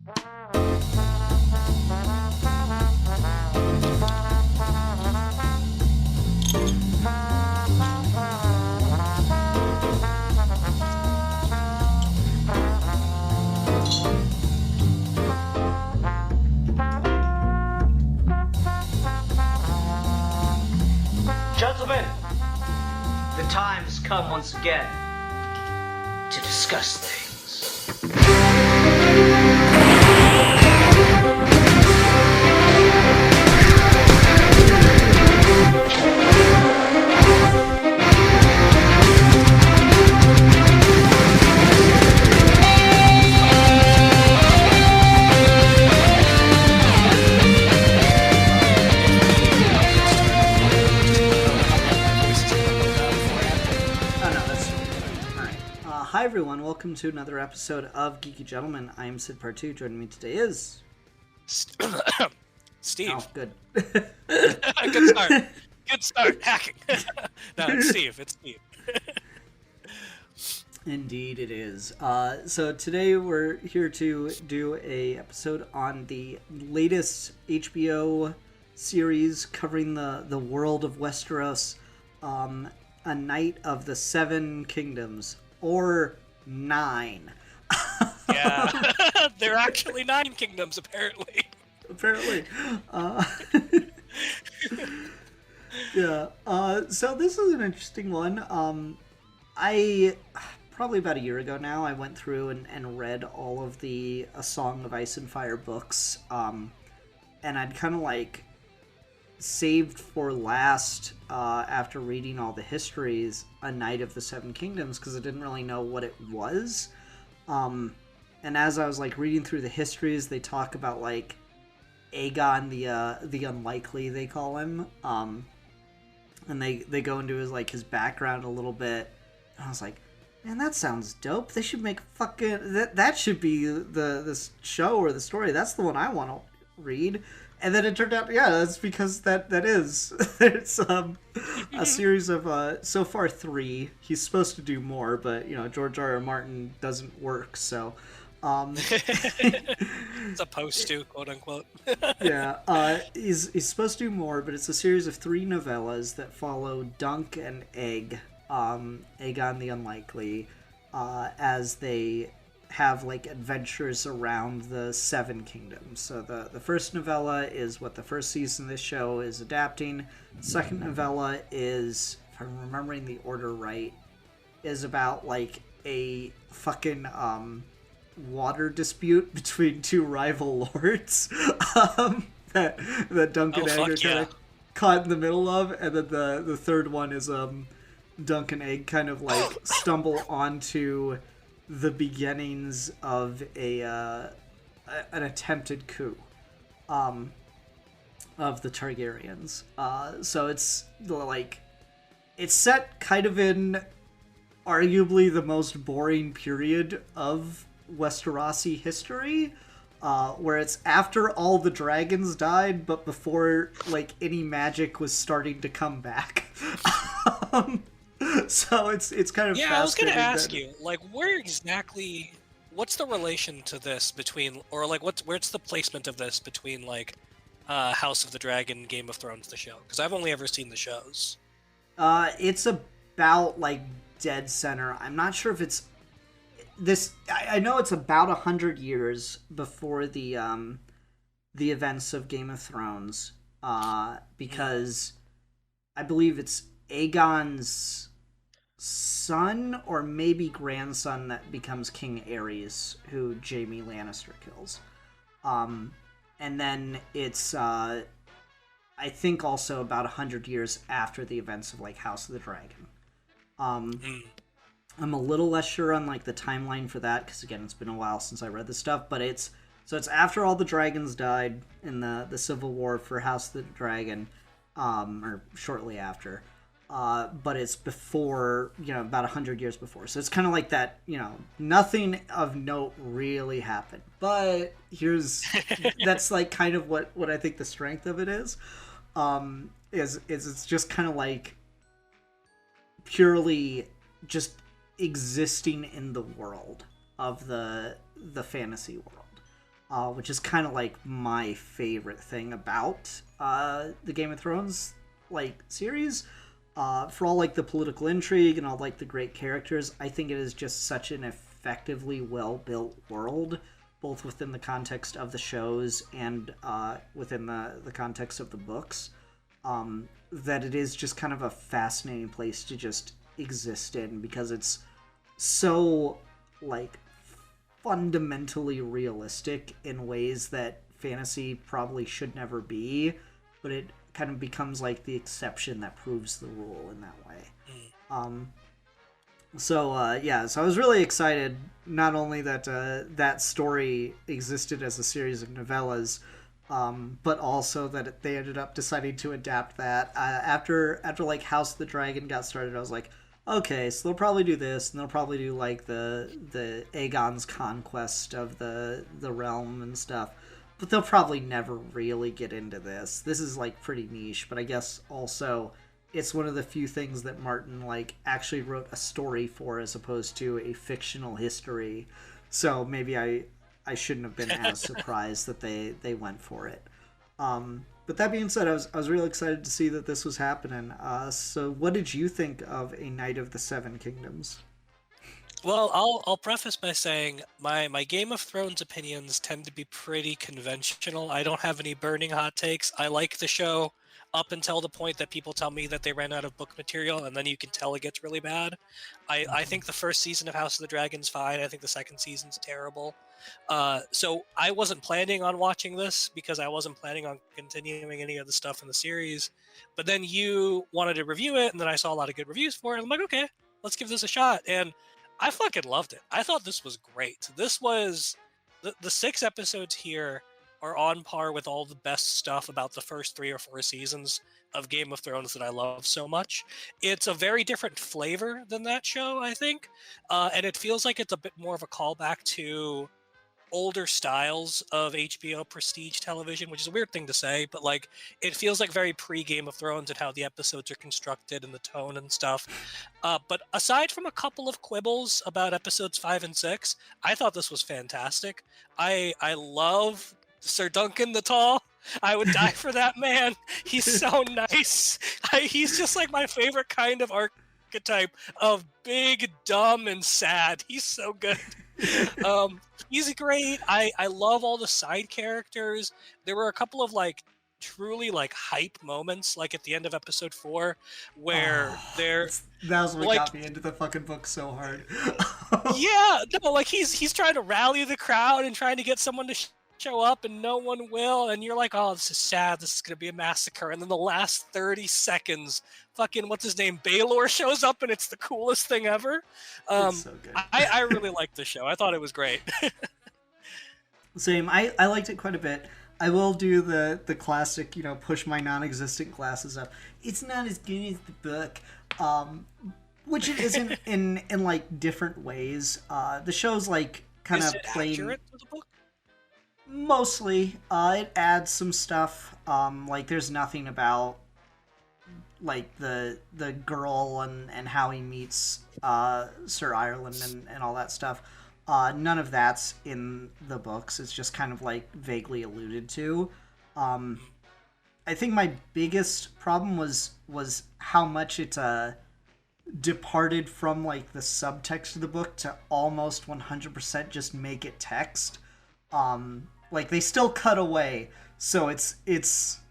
Gentlemen, the time has come once again to discuss things. Hi everyone, welcome to another episode of Geeky Gentlemen. I am Sid Part 2. Joining me today is... Steve. Oh, good. Good start. Good start. Hacking. No, it's Steve. It's Steve. Indeed it is. So today we're here to do a episode on the latest HBO series covering the world of Westeros, A Night of the Seven Kingdoms. Or 9. Yeah. There are actually 9 kingdoms, apparently. Apparently. Yeah. So this is an interesting one. I probably about a year ago now, I went through and read all of the A Song of Ice and Fire books. And I'd kind of like saved for last, after reading all the histories, A Night of the Seven Kingdoms, because I didn't really know what it was. And as I was like reading through the histories, they talk about like Aegon the Unlikely, they call him. And they go into his background a little bit. And I was like, man, that sounds dope. They should make fucking that should be the show or the story. That's the one I want to read. And then it turned out, yeah, that's because that is. It's a series of, so far 3. He's supposed to do more, but, George R.R. Martin doesn't work, so... Supposed to, quote unquote. Yeah, he's supposed to do more, but it's a series of 3 novellas that follow Dunk and Egg, Aegon the Unlikely, as they have like adventures around the Seven Kingdoms. So the first novella is what the first season of this show is adapting. The second novella is, if I'm remembering the order right, is about like a fucking water dispute between 2 rival lords that Dunk and Egg are kind of caught in the middle of, and then the third one is Dunk and Egg kind of like stumble onto the beginnings of an attempted coup of the Targaryens. So it's like it's set kind of in arguably the most boring period of Westerosi history, where it's after all the dragons died, but before like any magic was starting to come back. So it's kind of I was gonna ask you, like, what's the relation to this between, or like where's the placement of this between like House of the Dragon, Game of Thrones, the show? Because I've only ever seen the shows. It's about like dead center. I'm not sure if it's this. I know it's about 100 years before the events of Game of Thrones, because I believe it's Aegon's son or maybe grandson that becomes King Aerys, who Jaime Lannister kills. And then it's I think also about 100 years after the events of like House of the Dragon. I'm a little less sure on like the timeline for that, because again, it's been a while since I read this stuff, but it's after all the dragons died in the Civil War for House of the Dragon, or shortly after. But it's before, about 100 years before. So it's kind of like that, nothing of note really happened. But that's like kind of what I think the strength of it is it's just kind of like purely just existing in the world of the fantasy world. which is kind of like my favorite thing about the Game of Thrones like series. For all like the political intrigue and all like the great characters, I think it is just such an effectively well built world, both within the context of the shows and within the context of the books. That it is just kind of a fascinating place to just exist in, because it's so like fundamentally realistic in ways that fantasy probably should never be, but it kind of becomes like the exception that proves the rule in that way. So I was really excited, not only that that story existed as a series of novellas, but also that they ended up deciding to adapt that. After like House of the Dragon got started, I was like, okay, so they'll probably do this, and they'll probably do like the Aegon's conquest of the realm and stuff, but they'll probably never really get into this. This is like pretty niche, but I guess also it's one of the few things that Martin like actually wrote a story for, as opposed to a fictional history. So maybe I shouldn't have been as surprised that they went for it. But that being said, I was really excited to see that this was happening. So what did you think of A Knight of the Seven Kingdoms? Well, I'll preface by saying my Game of Thrones opinions tend to be pretty conventional. I don't have any burning hot takes. I like the show up until the point that people tell me that they ran out of book material, and then you can tell it gets really bad. I think the first season of House of the Dragon's fine. I think the second season's terrible. So I wasn't planning on watching this because I wasn't planning on continuing any of the stuff in the series. But then you wanted to review it, and then I saw a lot of good reviews for it. I'm like, okay, let's give this a shot. And I fucking loved it. I thought this was great. This was the 6 episodes here are on par with all the best stuff about the first 3 or 4 seasons of Game of Thrones that I love so much. It's a very different flavor than that show, I think. And it feels like it's a bit more of a callback to older styles of HBO prestige television, which is a weird thing to say, but like it feels like very pre-Game of Thrones and how the episodes are constructed and the tone and stuff. But aside from a couple of quibbles about episodes 5 and 6, I thought this was fantastic. I love Sir Duncan the Tall. I would die for that man. He's so nice. He's just like my favorite kind of archetype of big, dumb, and sad. He's so good. He's great. I love all the side characters. There were a couple of like truly like hype moments, like at the end of episode 4, where that was what got me into the fucking book so hard. Yeah, no, like he's trying to rally the crowd and trying to get someone to show up, and no one will, and you're like, oh, this is sad, this is gonna be a massacre, and then the last 30 seconds, fucking what's his name, Baelor shows up, and it's the coolest thing ever. It's so good. I really liked the show. I thought it was great. Same. I liked it quite a bit. I will do the classic, push my non-existent glasses up. It's not as good as the book, which it isn't in like different ways. The show's like kind of plain. Accurate to the book? Mostly, it adds some stuff. Like there's nothing about like the girl and how he meets Sir Ireland and all that stuff. None of that's in the books. It's just kind of like vaguely alluded to. I think my biggest problem was how much it departed from like the subtext of the book to almost 100% just make it text. Like they still cut away, so it's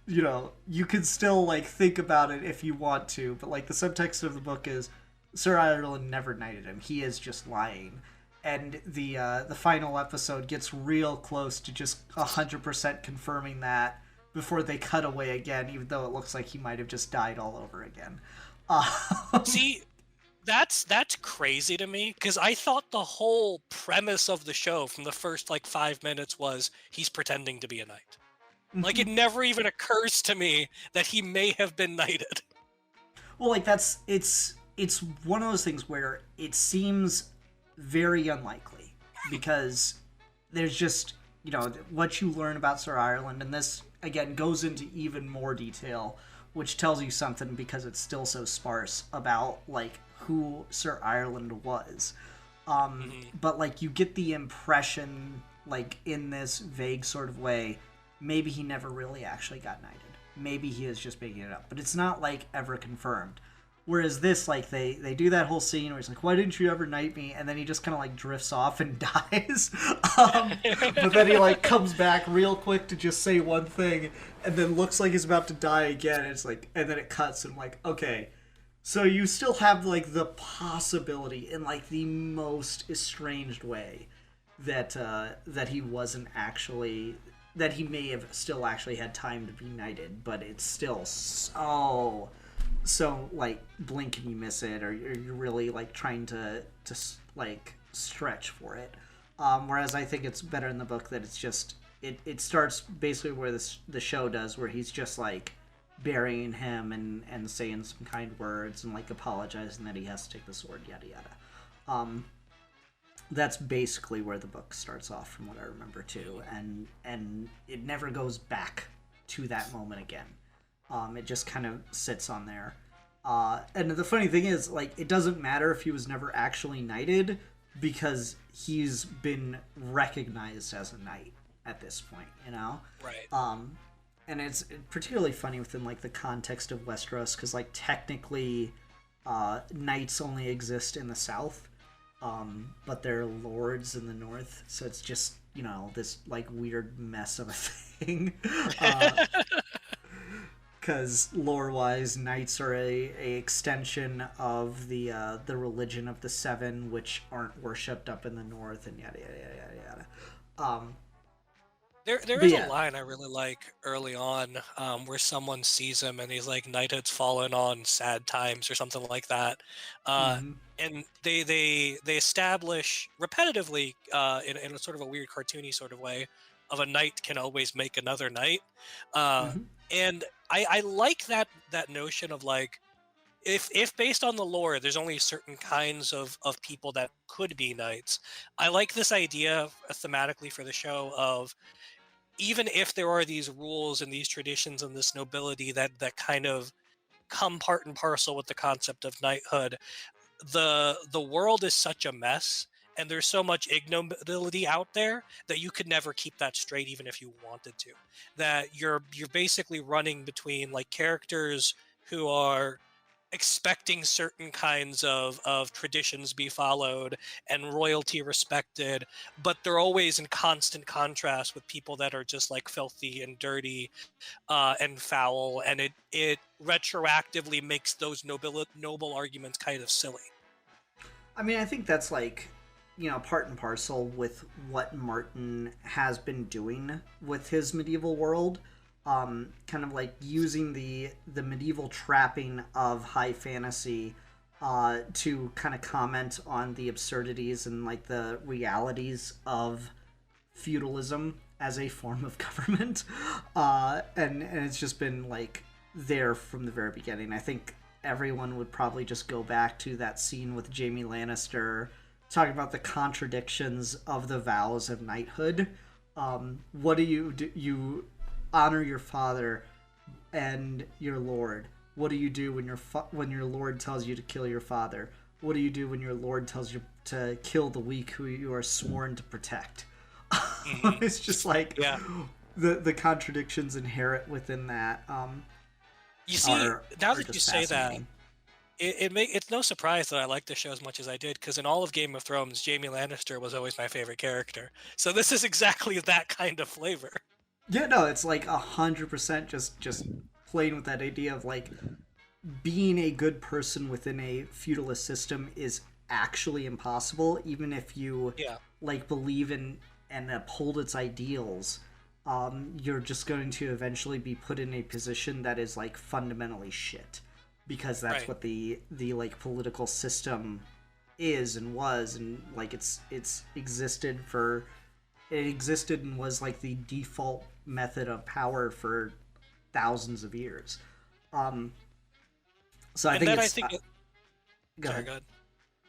you could still like think about it if you want to, but like the subtext of the book is Sir Ireland never knighted him. He is just lying. And the final episode gets real close to just 100% confirming that before they cut away again, even though it looks like he might have just died all over again. See, that's crazy to me, because I thought the whole premise of the show from the first like 5 minutes was he's pretending to be a knight. Like it never even occurs to me that he may have been knighted. Well, like it's one of those things where it seems very unlikely, because there's just what you learn about Sir Ireland, and this again goes into even more detail, which tells you something because it's still so sparse about like who Sir Ireland was. But like you get the impression like in this vague sort of way, maybe he never really actually got knighted. Maybe he is just making it up, but it's not like ever confirmed. Whereas this, like they do that whole scene where he's like, "Why didn't you ever knight me?" And then he just kind of like drifts off and dies. But then he like comes back real quick to just say one thing, and then looks like he's about to die again. And it's like, and then it cuts, and I'm like, okay, so you still have like the possibility in like the most estranged way that that he wasn't actually, that he may have still actually had time to be knighted, but it's still so like blink and you miss it, or you're really like trying to like stretch for it. Whereas I think it's better in the book that it's just it starts basically where the show does, where he's just like burying him and saying some kind words and like apologizing that he has to take the sword, yada yada. That's basically where the book starts off, from what I remember too, and it never goes back to that moment again. It just kind of sits on there. And the funny thing is, like, it doesn't matter if he was never actually knighted, because he's been recognized as a knight at this point, you know? Right. And it's particularly funny within, like, the context of Westeros, because, like, technically, knights only exist in the south, but they're lords in the north, so it's just, you know, this, like, weird mess of a thing. Because lore-wise, knights are a extension of the religion of the Seven, which aren't worshipped up in the north, and yada yada yada yada. There is a line I really like early on, where someone sees him and he's like, "Knighthood's fallen on sad times" or something like that, Mm-hmm. and they establish repetitively, in a sort of a weird cartoony sort of way, of a knight can always make another knight, uh, Mm-hmm. and I like that notion of like, if based on the lore there's only certain kinds of people that could be knights. I like this idea thematically for the show of, even if there are these rules and these traditions and this nobility that kind of come part and parcel with the concept of knighthood, the world is such a mess and there's so much ignobility out there that you could never keep that straight even if you wanted to. That you're basically running between like characters who are expecting certain kinds of traditions be followed and royalty respected, but they're always in constant contrast with people that are just like filthy and dirty, and foul, and it retroactively makes those noble arguments kind of silly. I mean, I think that's like, you know, part and parcel with what Martin has been doing with his medieval world. Kind of like using the medieval trapping of high fantasy to kind of comment on the absurdities and like the realities of feudalism as a form of government. And it's just been like there from the very beginning. I think everyone would probably just go back to that scene with Jaime Lannister talking about the contradictions of the vows of knighthood. What do? You honor your father and your lord. What do you do when your lord tells you to kill your father? What do you do when your lord tells you to kill the weak who you are sworn to protect? Mhm. It's just like, Yeah. the contradictions inherent within that You see, are now are that you just say that, fascinating. it's no surprise that I like the show as much as I did, because in all of Game of Thrones, Jaime Lannister was always my favorite character. So this is exactly that kind of flavor. Yeah, no, it's like 100% just playing with that idea of like being a good person within a feudalist system is actually impossible, even if you Yeah, like believe in and uphold its ideals. You're just going to eventually be put in a position that is like fundamentally shit, because that's right. what the like political system is and was, and like it's existed for, it existed and was like the default method of power for thousands of years. Um, so I And think then I it's think, go sorry, ahead. go ahead.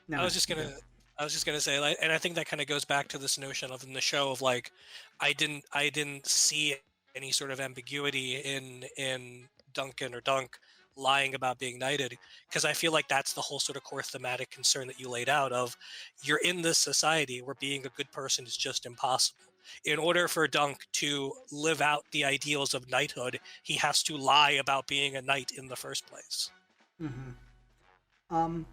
No, I no, was just you go. gonna, I was just gonna say, like, and I think that kind of goes back to this notion of in the show of like, I didn't see any sort of ambiguity in Duncan or Dunk lying about being knighted, because I feel like that's the whole sort of core thematic concern that you laid out of, you're in this society where being a good person is just impossible. In order for Dunk to live out the ideals of knighthood, he has to lie about being a knight in the first place. Um,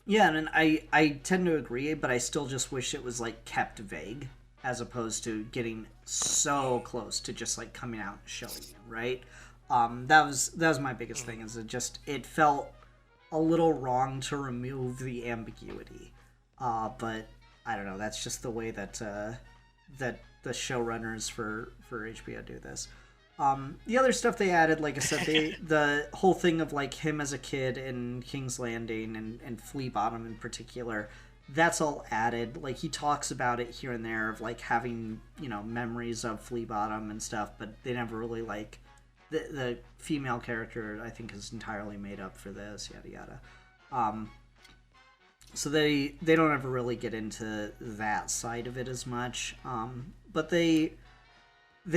yeah, and I tend to agree, but I still just wish it was like kept vague as opposed to getting so close to just like coming out and showing you, right? That was my biggest thing, is it felt a little wrong to remove the ambiguity. But I don't know, that's just the way that that the showrunners for HBO do this. The other stuff they added, like I said, the whole thing of like him as a kid in King's Landing and Flea Bottom in particular, that's all added. Like he talks about it here and there of like having, you know, memories of Flea Bottom and stuff, but they never really like the female character, I think, is entirely made up for this, yada yada. So they don't ever really get into that side of it as much. But they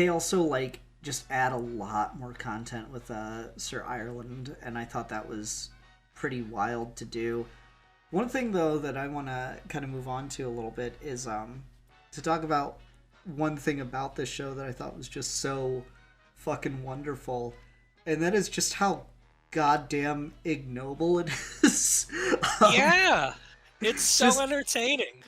also like just add a lot more content with Sir Ireland, and I thought that was pretty wild to do. One thing though that I want to kind of move on to a little bit is to talk about one thing about this show that I thought was just so fucking wonderful, and that is just how goddamn ignoble it is. Yeah, it's so entertaining.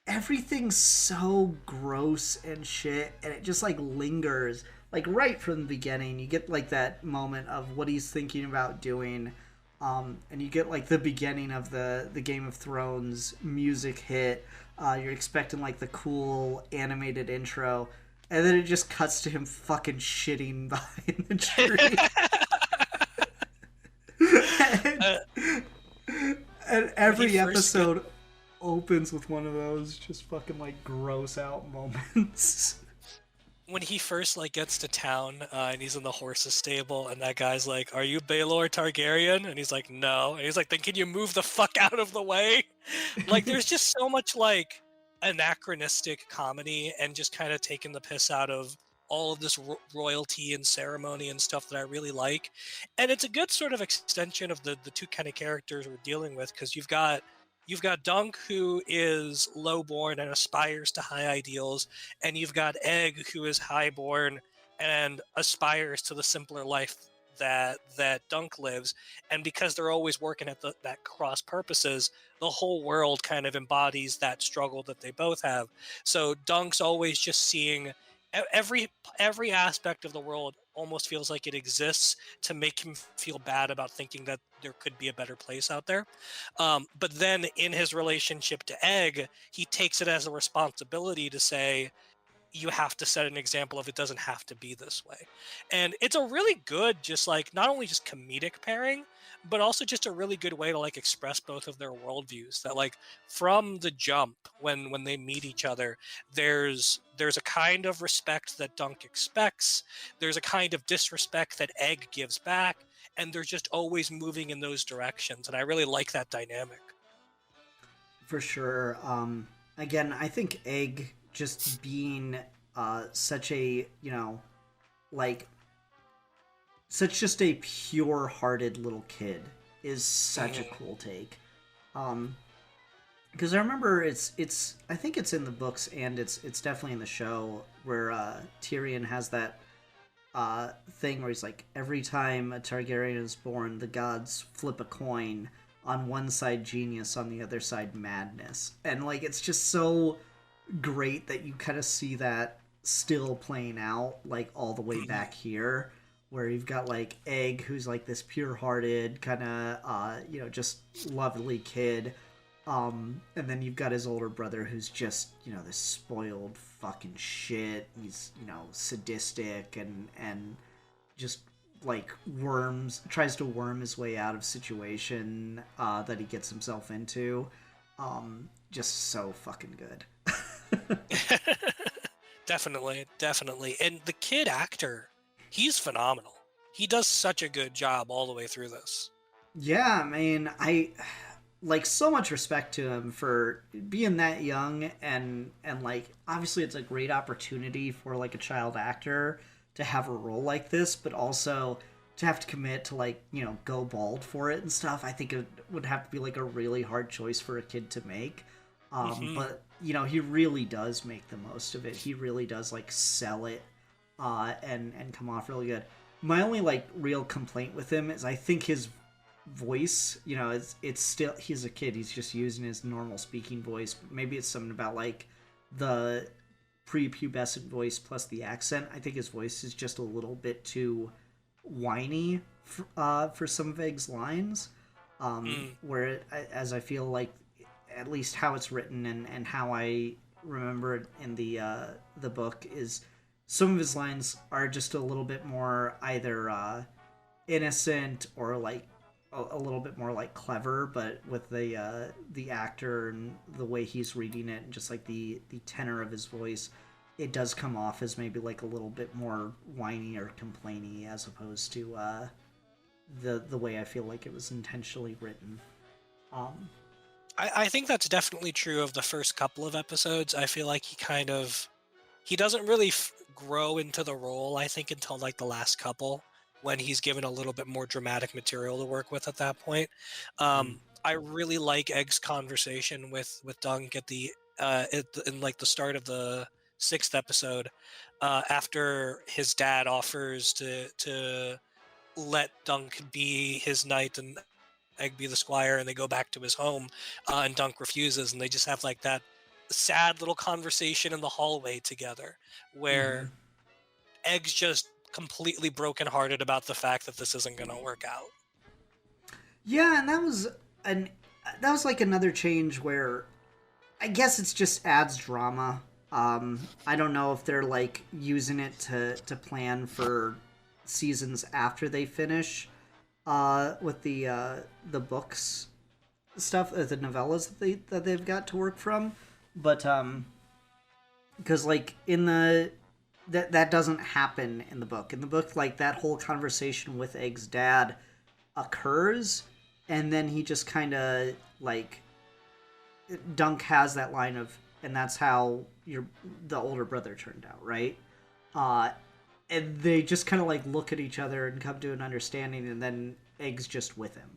Everything's so gross and shit, and it just like lingers. Like right from the beginning, you get like that moment of what he's thinking about doing, and you get like the beginning of the Game of Thrones music hit. You're expecting like the cool animated intro, and then it just cuts to him fucking shitting behind the tree. and every episode opens with one of those just fucking like gross out moments. When he first like gets to town and he's in the horse's stable, and that guy's like, "Are you Baelor Targaryen?" And he's like, "No." And he's like, "Then can you move the fuck out of the way?" Like, there's just so much like anachronistic comedy and just kind of taking the piss out of all of this royalty and ceremony and stuff that I really like. And it's a good sort of extension of the two kind of characters we're dealing with, because you've got Dunk, who is lowborn and aspires to high ideals, and you've got Egg, who is highborn and aspires to the simpler life that Dunk lives. And because they're always working at that cross purposes, the whole world kind of embodies that struggle that they both have. So Dunk's always just seeing every aspect of the world almost feels like it exists to make him feel bad about thinking that there could be a better place out there. But then in his relationship to Egg, he takes it as a responsibility to say, you have to set an example of it doesn't have to be this way. And it's a really good, just like, not only just comedic pairing, but also just a really good way to like express both of their worldviews. That like from the jump, when they meet each other, there's a kind of respect that Dunk expects, there's a kind of disrespect that Egg gives back, and they're just always moving in those directions. And I really like that dynamic. For sure. Again, I think Egg just being such a, you know, like such just a pure-hearted little kid is such a cool take. Because I remember it's I think it's in the books, and it's definitely in the show, where Tyrion has that thing where he's like, every time a Targaryen is born, the gods flip a coin. On one side genius, on the other side madness. And like it's just so great that you kind of see that still playing out like all the way back here, where you've got like Egg, who's like this pure-hearted kind of you know, just lovely kid, and then you've got his older brother, who's just, you know, this spoiled fucking shit. He's, you know, sadistic and just like tries to worm his way out of situation that he gets himself into. Just so fucking good. Definitely. And the kid actor, he's phenomenal. He does such a good job all the way through this. Yeah, I mean, I like so much respect to him for being that young, and like obviously it's a great opportunity for like a child actor to have a role like this, but also to have to commit to like, you know, go bald for it and stuff. I think it would have to be like a really hard choice for a kid to make. But he really does make the most of it. He really does like sell it, and come off really good. My only like real complaint with him is I think his voice, it's still, he's a kid. He's just using his normal speaking voice. Maybe it's something about like the prepubescent voice plus the accent. I think his voice is just a little bit too whiny for some of Egg's lines. Where as I feel like, at least how it's written and how I remember it in the book, is some of his lines are just a little bit more either innocent or like a little bit more like clever, but with the actor and the way he's reading it and just like the tenor of his voice, it does come off as maybe like a little bit more whiny or complainy as opposed to the way I feel like it was intentionally written. I think that's definitely true of the first couple of episodes. I feel like he doesn't really grow into the role, I think, until like the last couple, when he's given a little bit more dramatic material to work with at that point. I really like Egg's conversation with Dunk in like the start of the 6th episode, after his dad offers to let Dunk be his knight and Egg be the squire, and they go back to his home, and Dunk refuses, and they just have like that sad little conversation in the hallway together, where Egg's just completely brokenhearted about the fact that this isn't going to work out. Yeah, and that was like another change where I guess it's just adds drama. I don't know if they're like using it to plan for seasons after they finish with the books stuff, the novellas that they've got to work from, but because like in that doesn't happen in the book. In the book, like that whole conversation with Egg's dad occurs, and then he just kind of like, Dunk has that line of, and that's how the older brother turned out, right? And they just kind of like look at each other and come to an understanding, and then Egg's just with him.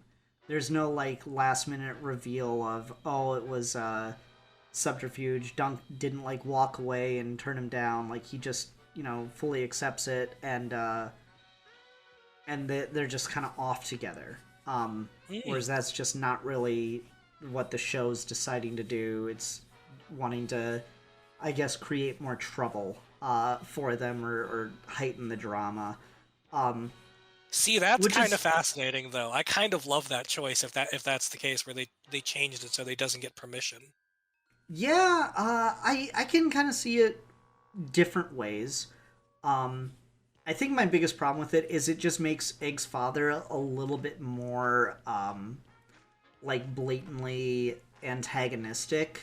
There's no like last minute reveal of, oh, it was subterfuge. Dunk didn't like walk away and turn him down. Like he just fully accepts it, and they're just kind of off together. Whereas that's just not really what the show's deciding to do. It's wanting to, I guess, create more trouble for them or heighten the drama. See, that's kind of fascinating, though. I kind of love that choice if that's the case, where they changed it so they doesn't get permission. Yeah, I can kind of see it different ways. I think my biggest problem with it is it just makes Egg's father a little bit more like blatantly antagonistic,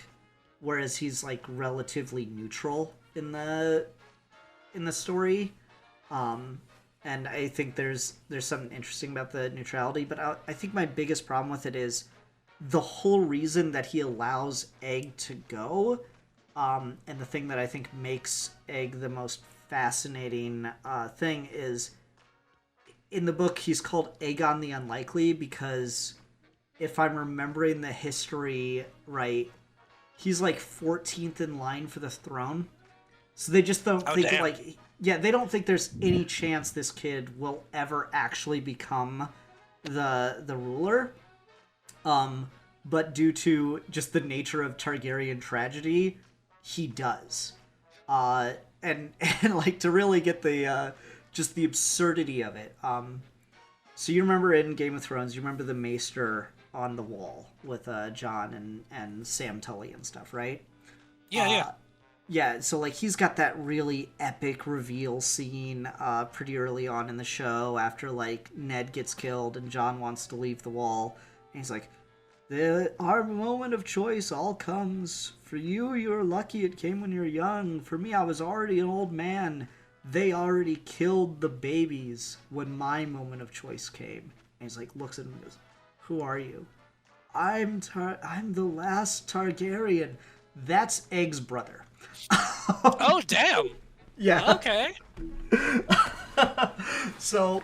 whereas he's like relatively neutral in the story. And I think there's something interesting about the neutrality, but I think my biggest problem with it is the whole reason that he allows Egg to go, and the thing that I think makes Egg the most fascinating thing is, in the book he's called Aegon the Unlikely because, if I'm remembering the history right, he's like 14th in line for the throne. So they just don't think like, yeah, they don't think there's any chance this kid will ever actually become the ruler. But due to just the nature of Targaryen tragedy, he does. And like to really get the just the absurdity of it. So you remember in Game of Thrones, you remember the Maester on the wall with Jon and Sam Tully and stuff, right? Yeah. Yeah, so like he's got that really epic reveal scene pretty early on in the show after like Ned gets killed and Jon wants to leave the wall. And he's like, our moment of choice all comes. For you, you're lucky it came when you're young. For me, I was already an old man. They already killed the babies when my moment of choice came. And he's like, looks at him and goes, who are you? I'm the last Targaryen. That's Egg's brother. Oh, damn. Yeah. Okay. So,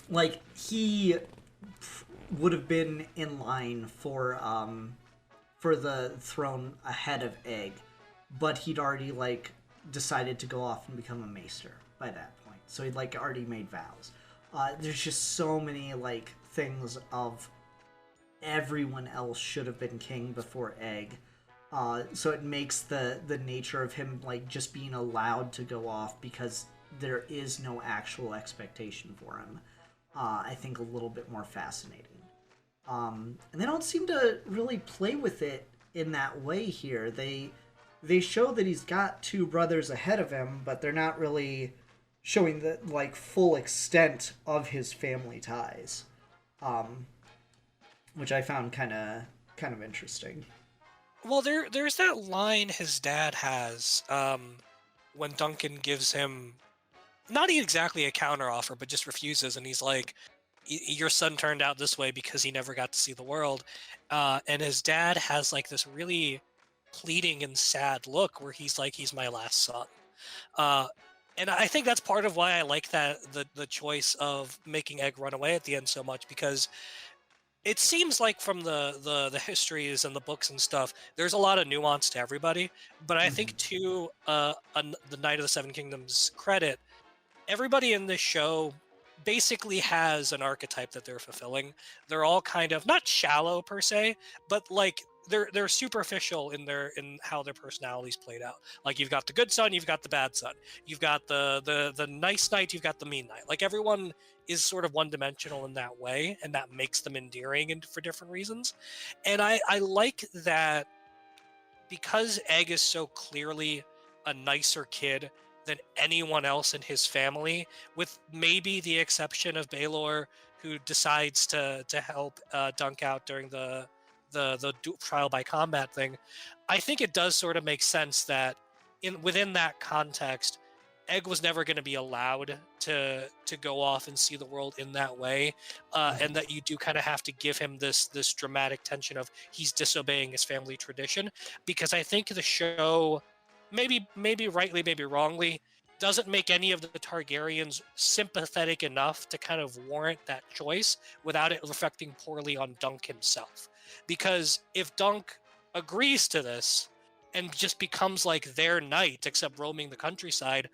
like, he would have been in line for for the throne ahead of Egg, but he'd already like decided to go off and become a maester by that point. So he'd like already made vows. There's just so many like things of everyone else should have been king before Egg. So it makes the nature of him like just being allowed to go off because there is no actual expectation for him, I think a little bit more fascinating. And they don't seem to really play with it in that way here. They show that he's got two brothers ahead of him, but they're not really showing the like full extent of his family ties, which I found kind of interesting. Well, there's that line his dad has when Duncan gives him not exactly a counteroffer, but just refuses, and he's like, "Your son turned out this way because he never got to see the world," and his dad has like this really pleading and sad look where he's like, "He's my last son," and I think that's part of why I like that the choice of making Egg run away at the end so much, because it seems like from the histories and the books and stuff, there's a lot of nuance to everybody. But I think to the Knight of the Seven Kingdoms credit, everybody in this show basically has an archetype that they're fulfilling. They're all kind of not shallow per se, but like they're superficial in how their personalities played out. Like you've got the good son, you've got the bad son, you've got the nice knight, you've got the mean knight. Like everyone is sort of one dimensional in that way, and that makes them endearing and for different reasons. And I like that because Egg is so clearly a nicer kid than anyone else in his family, with maybe the exception of Baelor, who decides to help Dunk out during the trial by combat thing. I think it does sort of make sense that within that context, Egg was never going to be allowed to go off and see the world in that way, and that you do kind of have to give him this dramatic tension of he's disobeying his family tradition, because I think the show, maybe rightly, maybe wrongly, doesn't make any of the Targaryens sympathetic enough to kind of warrant that choice without it reflecting poorly on Dunk himself. Because if Dunk agrees to this and just becomes like their knight, except roaming the countryside,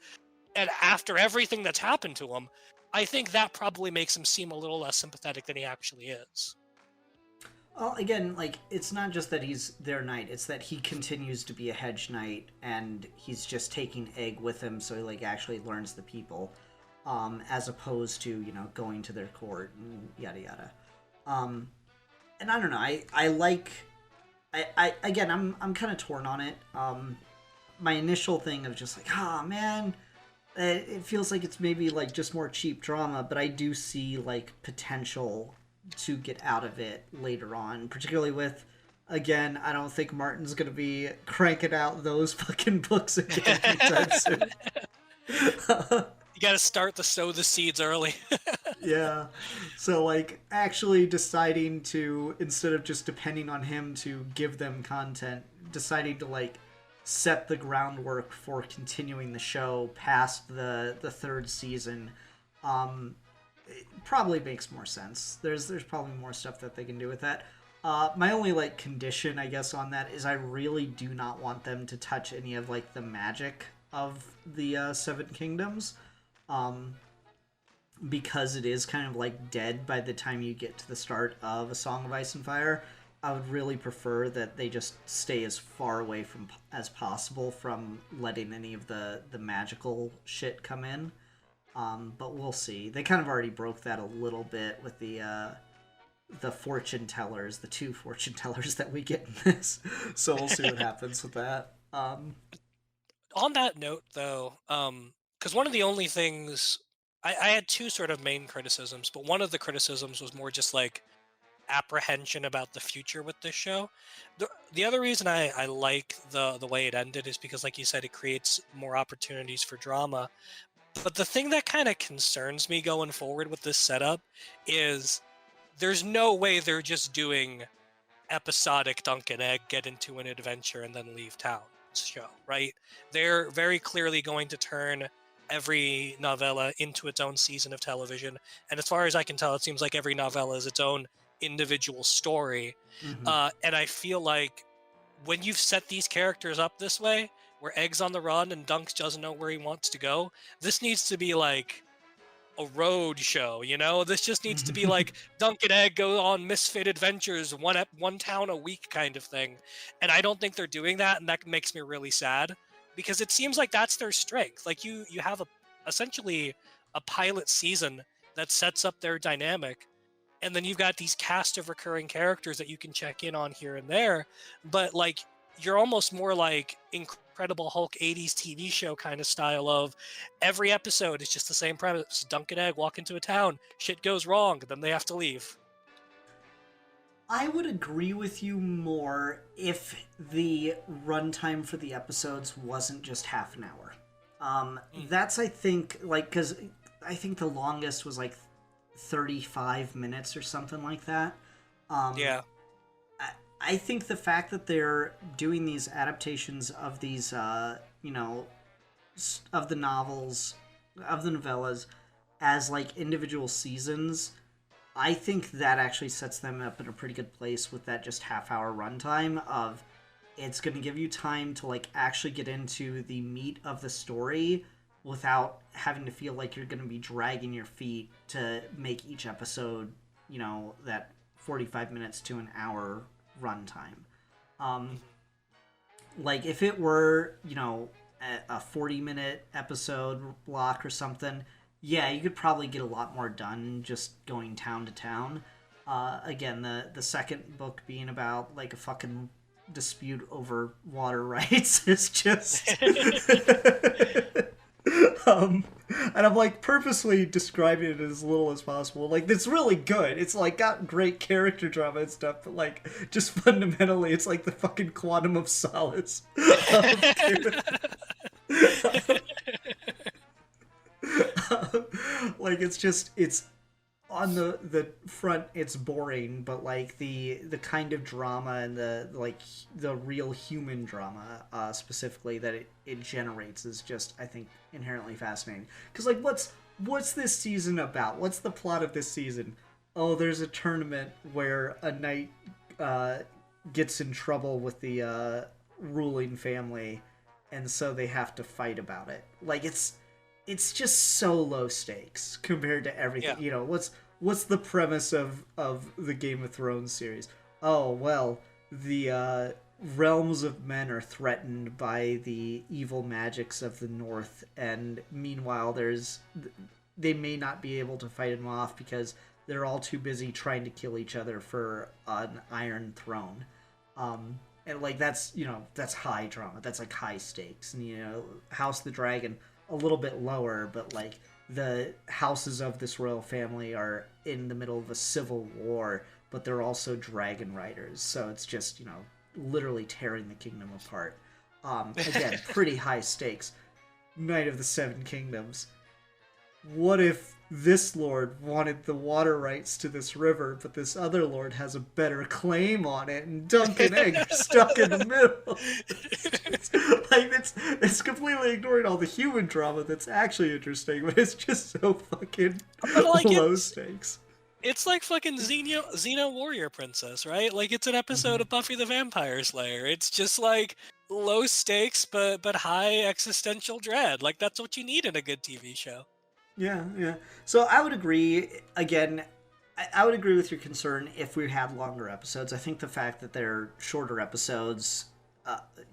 and after everything that's happened to him, I think that probably makes him seem a little less sympathetic than he actually is. Well, again, like, it's not just that he's their knight, it's that he continues to be a hedge knight, and he's just taking Egg with him so he, like, actually learns the people, as opposed to, you know, going to their court and yada yada. And I don't know, I like... again, I'm kind of torn on it. My initial thing of just like, man... It feels like it's maybe, like, just more cheap drama, but I do see, like, potential to get out of it later on, particularly with, again, I don't think Martin's gonna be cranking out those fucking books again anytime soon. You gotta start to sow the seeds early. Yeah. So, like, actually deciding to, instead of just depending on him to give them content, deciding to, like, set the groundwork for continuing the show past the third season, it probably makes more sense. There's probably more stuff that they can do with that. My only, like, condition, I guess, on that is I really do not want them to touch any of, like, the magic of the Seven Kingdoms, because it is kind of, like, dead by the time you get to the start of A Song of Ice and Fire. I would really prefer that they just stay as far away from as possible from letting any of the magical shit come in. But we'll see. They kind of already broke that a little bit with the fortune tellers, the two fortune tellers that we get in this. So we'll see what happens with that. On that note, though, because one of the only things... I had two sort of main criticisms, but one of the criticisms was more just like apprehension about the future with this show. The other reason I like the way it ended is because, like you said, it creates more opportunities for drama. But the thing that kind of concerns me going forward with this setup is there's no way they're just doing episodic Dunk and Egg get into an adventure and then leave town show, right? They're very clearly going to turn every novella into its own season of television. And as far as I can tell, it seems like every novella is its own individual story. And I feel like when you've set these characters up this way, where Egg's on the run and Dunk doesn't know where he wants to go, this needs to be like a road show, you know? This just needs to be like Dunk and Egg go on misfit adventures, one town a week kind of thing. And I don't think they're doing that, and that makes me really sad because it seems like that's their strength. Like you have essentially a pilot season that sets up their dynamic, and then you've got these cast of recurring characters that you can check in on here and there, but like you're almost more like Incredible Hulk 80s TV show kind of style of every episode is just the same premise. Dunk and Egg walk into a town, shit goes wrong, then they have to leave. I would agree with you more if the runtime for the episodes wasn't just half an hour. That's, I think, like, because I think the longest was like 35 minutes or something like that. Yeah. I think the fact that they're doing these adaptations of these, you know, of the novels, of the novellas, as like individual seasons, I think that actually sets them up in a pretty good place with that just half-hour runtime of it's going to give you time to like actually get into the meat of the story without having to feel like you're going to be dragging your feet to make each episode, you know, that 45 minutes to an hour runtime. Like if it were, you know, a 40-minute episode block or something, yeah, you could probably get a lot more done just going town to town. Again, the second book being about like a fucking dispute over water rights is just and I'm like purposely describing it as little as possible. Like it's really good. It's like got great character drama and stuff, but like just fundamentally it's like the fucking Quantum of Solace. Like it's on the front it's boring, but like the kind of drama and the real human drama specifically that it generates is just, I think, inherently fascinating. Because like what's this season about? What's the plot of this season? Oh, there's a tournament where a knight gets in trouble with the ruling family, and so they have to fight about it. Like it's just so low stakes compared to everything. Yeah. You know, what's the premise of the Game of Thrones series? Oh, well, the realms of men are threatened by the evil magics of the north, and meanwhile they may not be able to fight them off because they're all too busy trying to kill each other for an Iron Throne. And like that's high drama. That's like high stakes. And you know, House of the Dragon, a little bit lower, but like the houses of this royal family are in the middle of a civil war, but they're also dragon riders, so it's just, you know, literally tearing the kingdom apart. Again, pretty high stakes. Knight of the Seven Kingdoms. What if this lord wanted the water rights to this river, but this other lord has a better claim on it, and Dunk and Egg are stuck in the middle? It's completely ignoring all the human drama that's actually interesting, but it's just so fucking low stakes. It's like fucking Xena Warrior Princess, right? Like it's an episode of Buffy the Vampire Slayer. It's just like low stakes but high existential dread. Like that's what you need in a good TV show. Yeah. So I would agree. Again, I would agree with your concern if we had longer episodes. I think the fact that they're shorter episodes,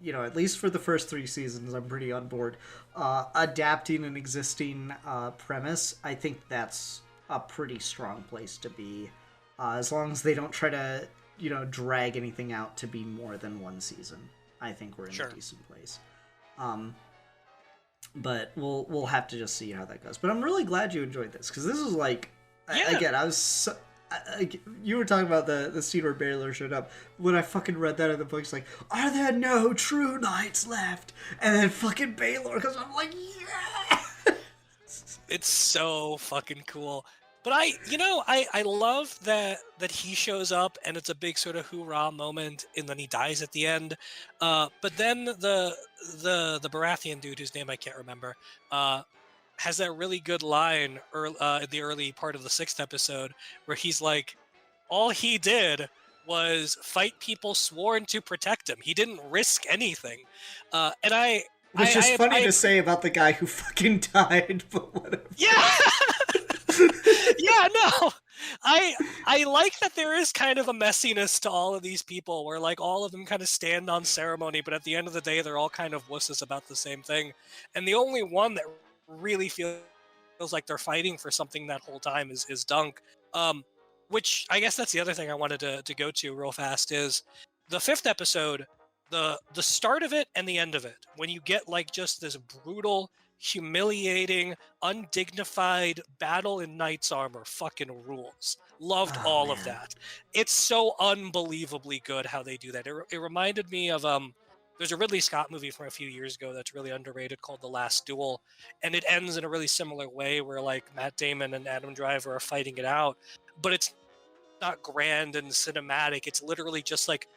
you know, at least for the first 3 seasons, I'm pretty on board. Adapting an existing premise, I think that's a pretty strong place to be. As long as they don't try to, you know, drag anything out to be more than 1 season, I think we're in a decent place. But we'll have to just see how that goes. But I'm really glad you enjoyed this, because this is like, again, I was you were talking about the scene where Baylor showed up. When I fucking read that in the book, it's like, are there no true knights left? And then fucking Baylor, because I'm like, yeah! It's so fucking cool. But I love that he shows up and it's a big sort of hoorah moment, and then he dies at the end. But then the Baratheon dude, whose name I can't remember, has that really good line in the early part of the 6th episode where he's like, all he did was fight people sworn to protect him. He didn't risk anything, and I. Which is funny I to say about the guy who fucking died, but whatever. Yeah. Yeah, no. I like that there is kind of a messiness to all of these people where like all of them kind of stand on ceremony, but at the end of the day they're all kind of wusses about the same thing. And the only one that really feels like they're fighting for something that whole time is Dunk. Which I guess that's the other thing I wanted to go to real fast is the fifth episode, the start of it and the end of it, when you get like just this brutal, humiliating, undignified battle in knight's armor fucking rules. Loved all of that. It's so unbelievably good how they do that. It reminded me of there's a Ridley Scott movie from a few years ago that's really underrated called The Last Duel, and it ends in a really similar way where like Matt Damon and Adam Driver are fighting it out, but it's not grand and cinematic. It's literally just like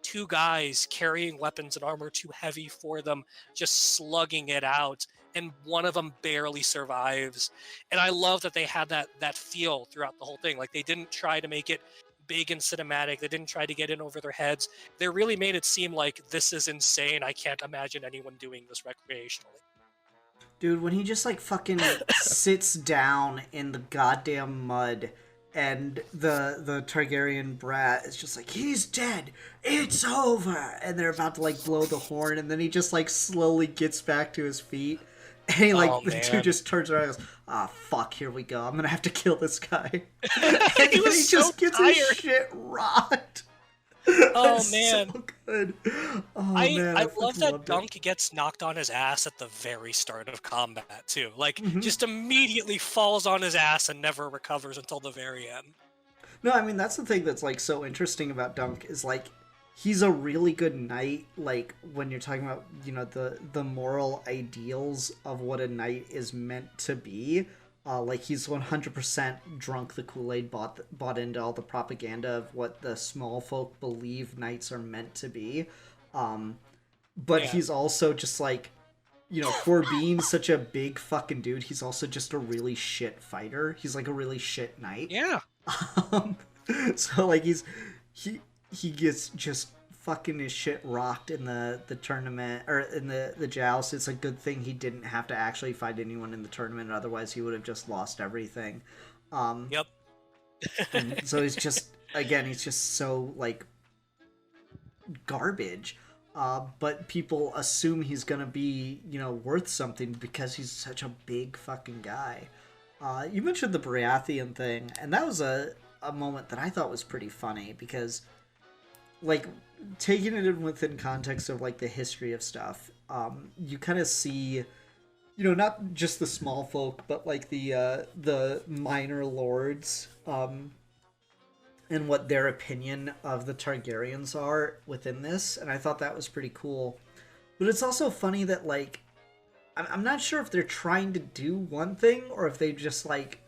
two guys carrying weapons and armor too heavy for them, just slugging it out, and one of them barely survives. And I love that they had that feel throughout the whole thing. Like they didn't try to make it big and cinematic. They didn't try to get in over their heads. They really made it seem like this is insane. I can't imagine anyone doing this recreationally. Dude, when he just like fucking sits down in the goddamn mud and the Targaryen brat is just like, he's dead, it's over, and they're about to like blow the horn, and then he just like slowly gets back to his feet, and he like the dude just turns around and goes, ah, fuck, here we go, I'm gonna have to kill this guy. And he just gets his shit rocked. Oh man, so good. Oh man, I love that loved Dunk gets knocked on his ass at the very start of combat too. Like just immediately falls on his ass and never recovers until the very end. No, I mean that's the thing that's like so interesting about Dunk is like he's a really good knight. Like when you're talking about, you know, the moral ideals of what a knight is meant to be. Like he's 100% drunk the Kool-Aid, bought into all the propaganda of what the small folk believe knights are meant to be. But he's also just like, you know, for being such a big fucking dude, he's also just a really shit fighter. He's like a really shit knight. Yeah. So like he gets just fucking his shit rocked in the tournament or in the joust. It's a good thing he didn't have to actually fight anyone in the tournament, otherwise he would have just lost everything. Yep. And so he's just so like garbage. But people assume he's gonna be, you know, worth something because he's such a big fucking guy. You mentioned the Baratheon thing, and that was a moment that I thought was pretty funny because, like, taking it in within context of like the history of stuff, you kind of see, you know, not just the small folk, but like the minor lords, and what their opinion of the Targaryens are within this, and I thought that was pretty cool. But it's also funny that like I'm not sure if they're trying to do one thing or if they just like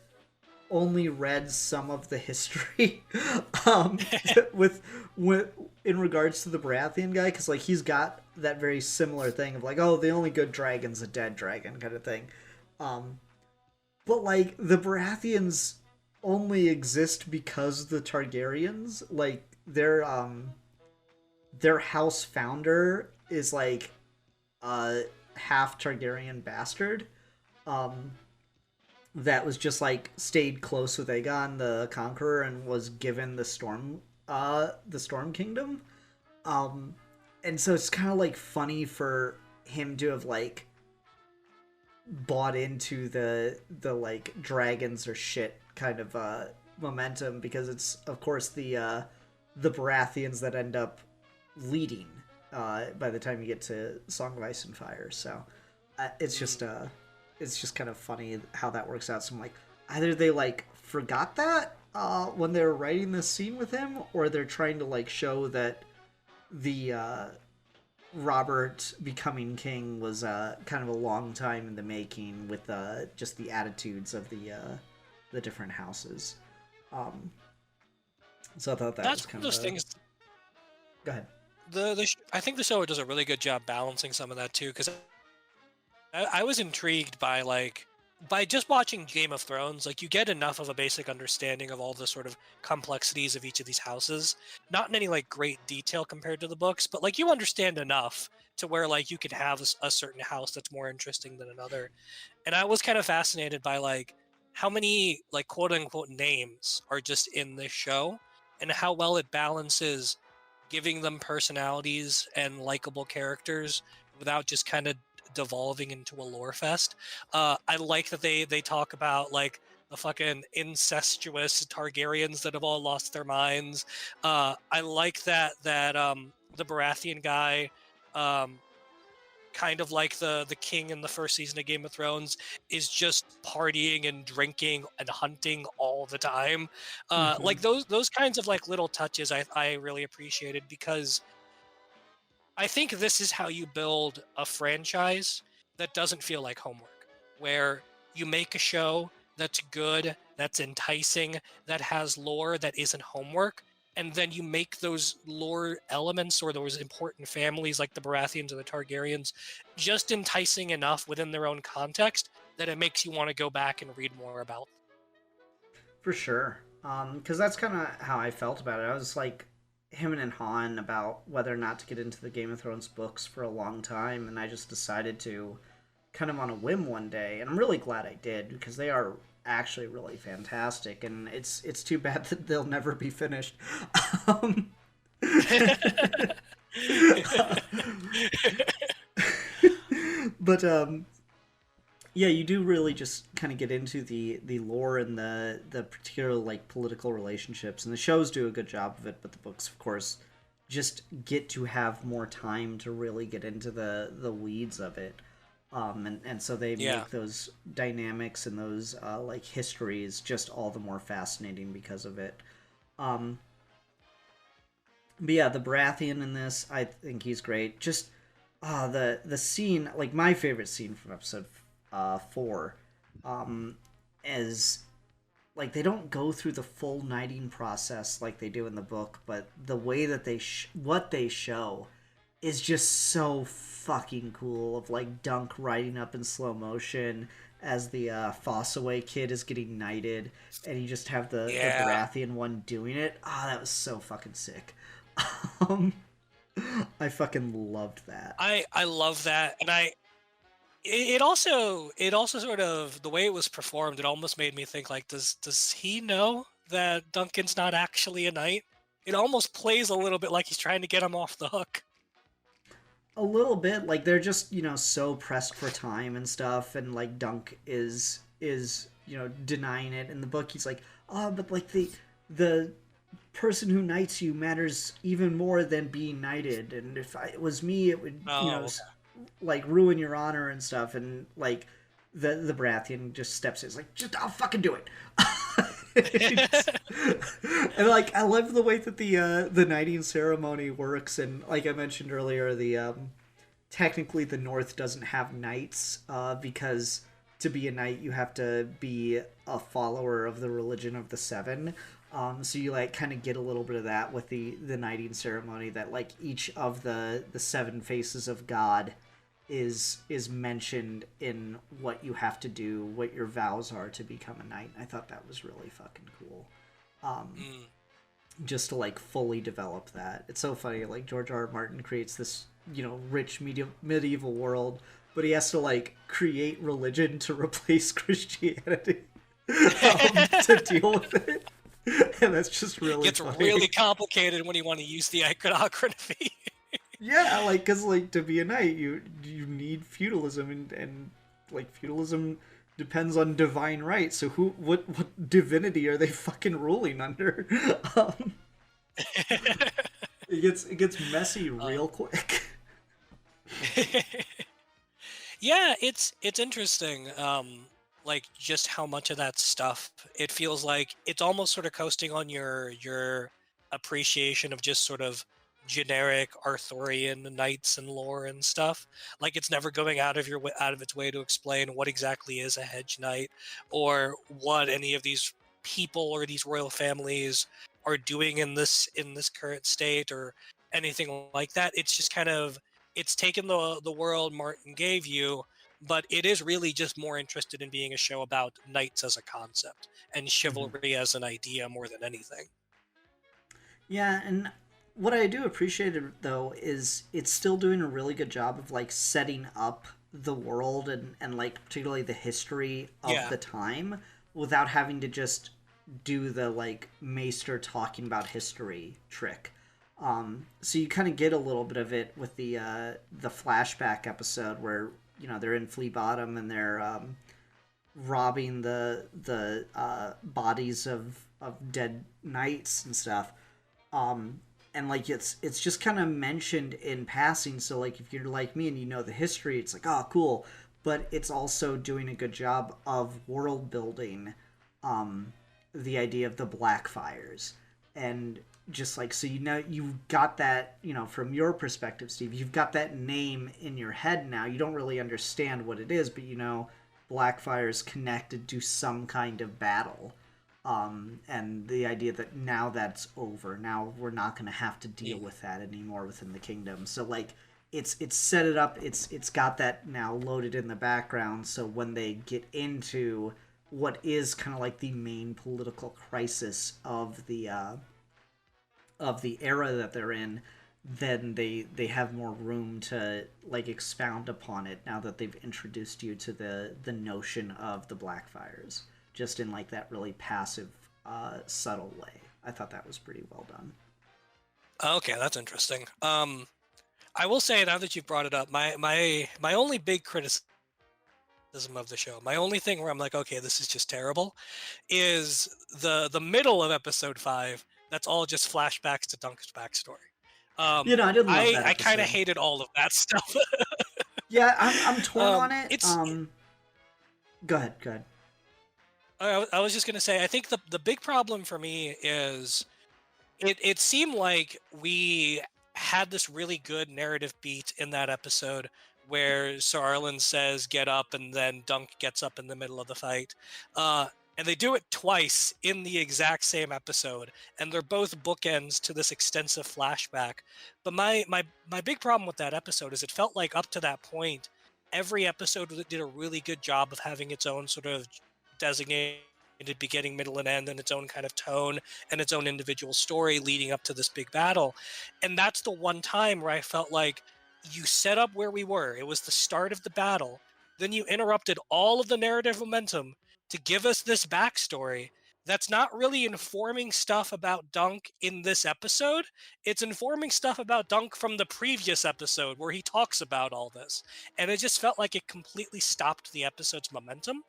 only read some of the history with in regards to the Baratheon guy, because like he's got that very similar thing of like, oh, the only good dragon's a dead dragon kind of thing. But like the Baratheons only exist because the Targaryens, like their house founder is like a half Targaryen bastard. That was just like stayed close with Aegon the Conqueror and was given the Storm Kingdom. And so it's kind of like funny for him to have like bought into the like dragons or shit kind of momentum, because it's of course the Baratheons that end up leading by the time you get to Song of Ice and Fire. So it's just kind of funny how that works out. So I'm like, either they like forgot that when they were writing this scene with him, or they're trying to like show that the Robert becoming king was kind of a long time in the making with just the attitudes of the different houses. So I thought that's was kind of those things. Go ahead. I think the show does a really good job balancing some of that too, because I was intrigued by like by just watching Game of Thrones, like you get enough of a basic understanding of all the sort of complexities of each of these houses. Not in any like great detail compared to the books, but like you understand enough to where like you could have a certain house that's more interesting than another. And I was kind of fascinated by like how many like quote unquote names are just in this show and how well it balances giving them personalities and likable characters without just kind of devolving into a lore fest. I like that they talk about like the fucking incestuous Targaryens that have all lost their minds. I like that the Baratheon guy, um, kind of like the king in the first season of Game of Thrones, is just partying and drinking and hunting all the time. Hmm. Like those kinds of like little touches I really appreciated because I think this is how you build a franchise that doesn't feel like homework, where you make a show that's good, that's enticing, that has lore that isn't homework, and then you make those lore elements or those important families like the Baratheons or the Targaryens just enticing enough within their own context that it makes you want to go back and read more about them. For sure. Because that's kind of how I felt about it. I was like him and Han about whether or not to get into the Game of Thrones books for a long time, and I just decided to kind of on a whim one day, and I'm really glad I did because they are actually really fantastic, and it's too bad that they'll never be finished. um, but yeah, you do really just kind of get into the lore and the particular like political relationships, and the shows do a good job of it. But the books, of course, just get to have more time to really get into the weeds of it. And so they Yeah. make those dynamics and those like histories just all the more fascinating because of it. Um, but yeah, the Baratheon in this, I think he's great. Just the scene, like my favorite scene from episode 4, um, is like they don't go through the full knighting process like they do in the book, but the way that what they show is just so fucking cool. Of like Dunk riding up in slow motion as the Fossaway kid is getting knighted, and you just have the Yeah. Baratheon one doing it. Ah, that was so fucking sick. um, I fucking loved that. I love that, and it also sort of the way it was performed, it almost made me think like, does he know that Duncan's not actually a knight? It almost plays a little bit like he's trying to get him off the hook. A little bit, like they're just so pressed for time and stuff, and like Dunk is denying it. In the book, he's like, oh, but like the person who knights you matters even more than being knighted, and if it was me, it would Oh, okay. like ruin your honor and stuff. And like the Baratheon just steps in, it's like, just I'll fucking do it. Just- and like I love the way that the knighting ceremony works, and like I mentioned earlier, the technically the North doesn't have knights because to be a knight you have to be a follower of the religion of the Seven. So you like kind of get a little bit of that with the knighting ceremony, that like each of the seven faces of God is mentioned in what you have to do, what your vows are to become a knight. I thought that was really fucking cool. Mm. Just to like fully develop that. It's so funny. Like George R. R. Martin creates this rich medieval world, but he has to like create religion to replace Christianity to deal with it. And that's just really Gets funny. really complicated when you want to use the iconography. Yeah, like because like to be a knight, you need feudalism, and like feudalism depends on divine right. So what divinity are they fucking ruling under? um, it gets messy real quick. Yeah, it's interesting. Like just how much of that stuff it feels like it's almost sort of coasting on your appreciation of just sort of generic Arthurian knights and lore and stuff. Like it's never going out of its way to explain what exactly is a hedge knight or what any of these people or these royal families are doing in this current state or anything like that. It's just kind of it's taken the world Martin gave you, but it is really just more interested in being a show about knights as a concept and chivalry as an idea more than anything. Yeah, and what I do appreciate it though is it's still doing a really good job of like setting up the world and like particularly the history of Yeah. the time without having to just do the like Maester talking about history trick. So you kind of get a little bit of it with the flashback episode where they're in Flea Bottom and they're robbing the bodies of dead knights and stuff. And like it's just kind of mentioned in passing. So like if you're like me and you know the history, it's like, oh, cool. But it's also doing a good job of world building the idea of the Blackfires. And just like, so you've got that, from your perspective, Steve, you've got that name in your head now. You don't really understand what it is, but Blackfire's connected to some kind of battle. And the idea that now that's over, now we're not going to have to deal with that anymore within the kingdom. So like it's set it up, it's got that now loaded in the background, so when they get into what is kind of like the main political crisis of the era that they're in, then they have more room to like expound upon it now that they've introduced you to the notion of the Blackfires, just in like that really passive, subtle way. I thought that was pretty well done. Okay, that's interesting. I will say, now that you've brought it up, my only big criticism of the show, my only thing where I'm like, okay, this is just terrible, is the middle of episode 5. That's all just flashbacks to Dunk's backstory. I didn't love that I kind of episode. hated all of that stuff. Yeah, I'm torn on it. It's Go ahead. I was just gonna say, I think the big problem for me is it seemed like we had this really good narrative beat in that episode where Sir Arlen says get up and then Dunk gets up in the middle of the fight. And they do it twice in the exact same episode, and they're both bookends to this extensive flashback. But my big problem with that episode is it felt like up to that point, every episode did a really good job of having its own sort of designated beginning, middle, and end, and its own kind of tone and its own individual story leading up to this big battle. And that's the one time where I felt like you set up where we were. It was the start of the battle. Then you interrupted all of the narrative momentum to give us this backstory that's not really informing stuff about Dunk in this episode. It's informing stuff about Dunk from the previous episode where he talks about all this. And it just felt like it completely stopped the episode's momentum.